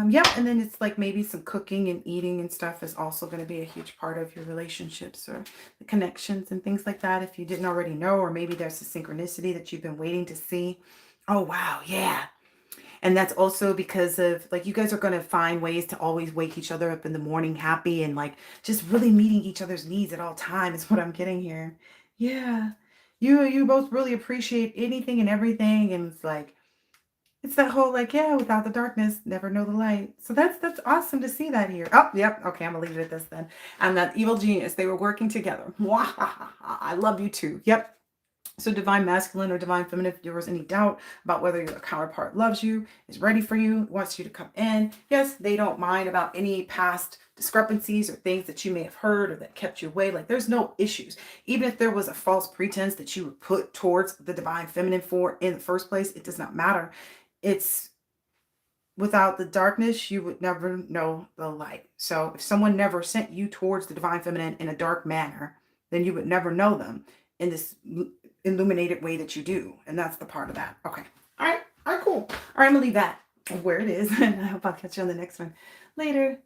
Speaker 1: yep, and then it's like maybe some cooking and eating and stuff is also going to be a huge part of your relationships or the connections and things like that, if you didn't already know, or maybe there's a synchronicity that you've been waiting to see. Oh, wow, yeah. And that's also because of, like, you guys are going to find ways to always wake each other up in the morning happy and, like, just really meeting each other's needs at all times is what I'm getting here. Yeah. You both really appreciate anything and everything, and it's like, it's that whole, like, yeah, without the darkness, never know the light. So that's awesome to see that here. Oh, yep. Okay, I'm gonna leave it at this then. And that evil genius, they were working together. I love you too. Yep. So divine masculine or divine feminine, if there was any doubt about whether your counterpart loves you, is ready for you, wants you to come in. Yes, they don't mind about any past discrepancies or things that you may have heard or that kept you away. Like, there's no issues. Even if there was a false pretense that you were put towards the divine feminine for in the first place, it does not matter. It's without the darkness, you would never know the light. So if someone never sent you towards the divine feminine in a dark manner, then you would never know them in this illuminated way that you do. And that's the part of that. Okay. All right. All right, cool. All right, I'm gonna leave that where it is. And I hope I'll catch you on the next one later.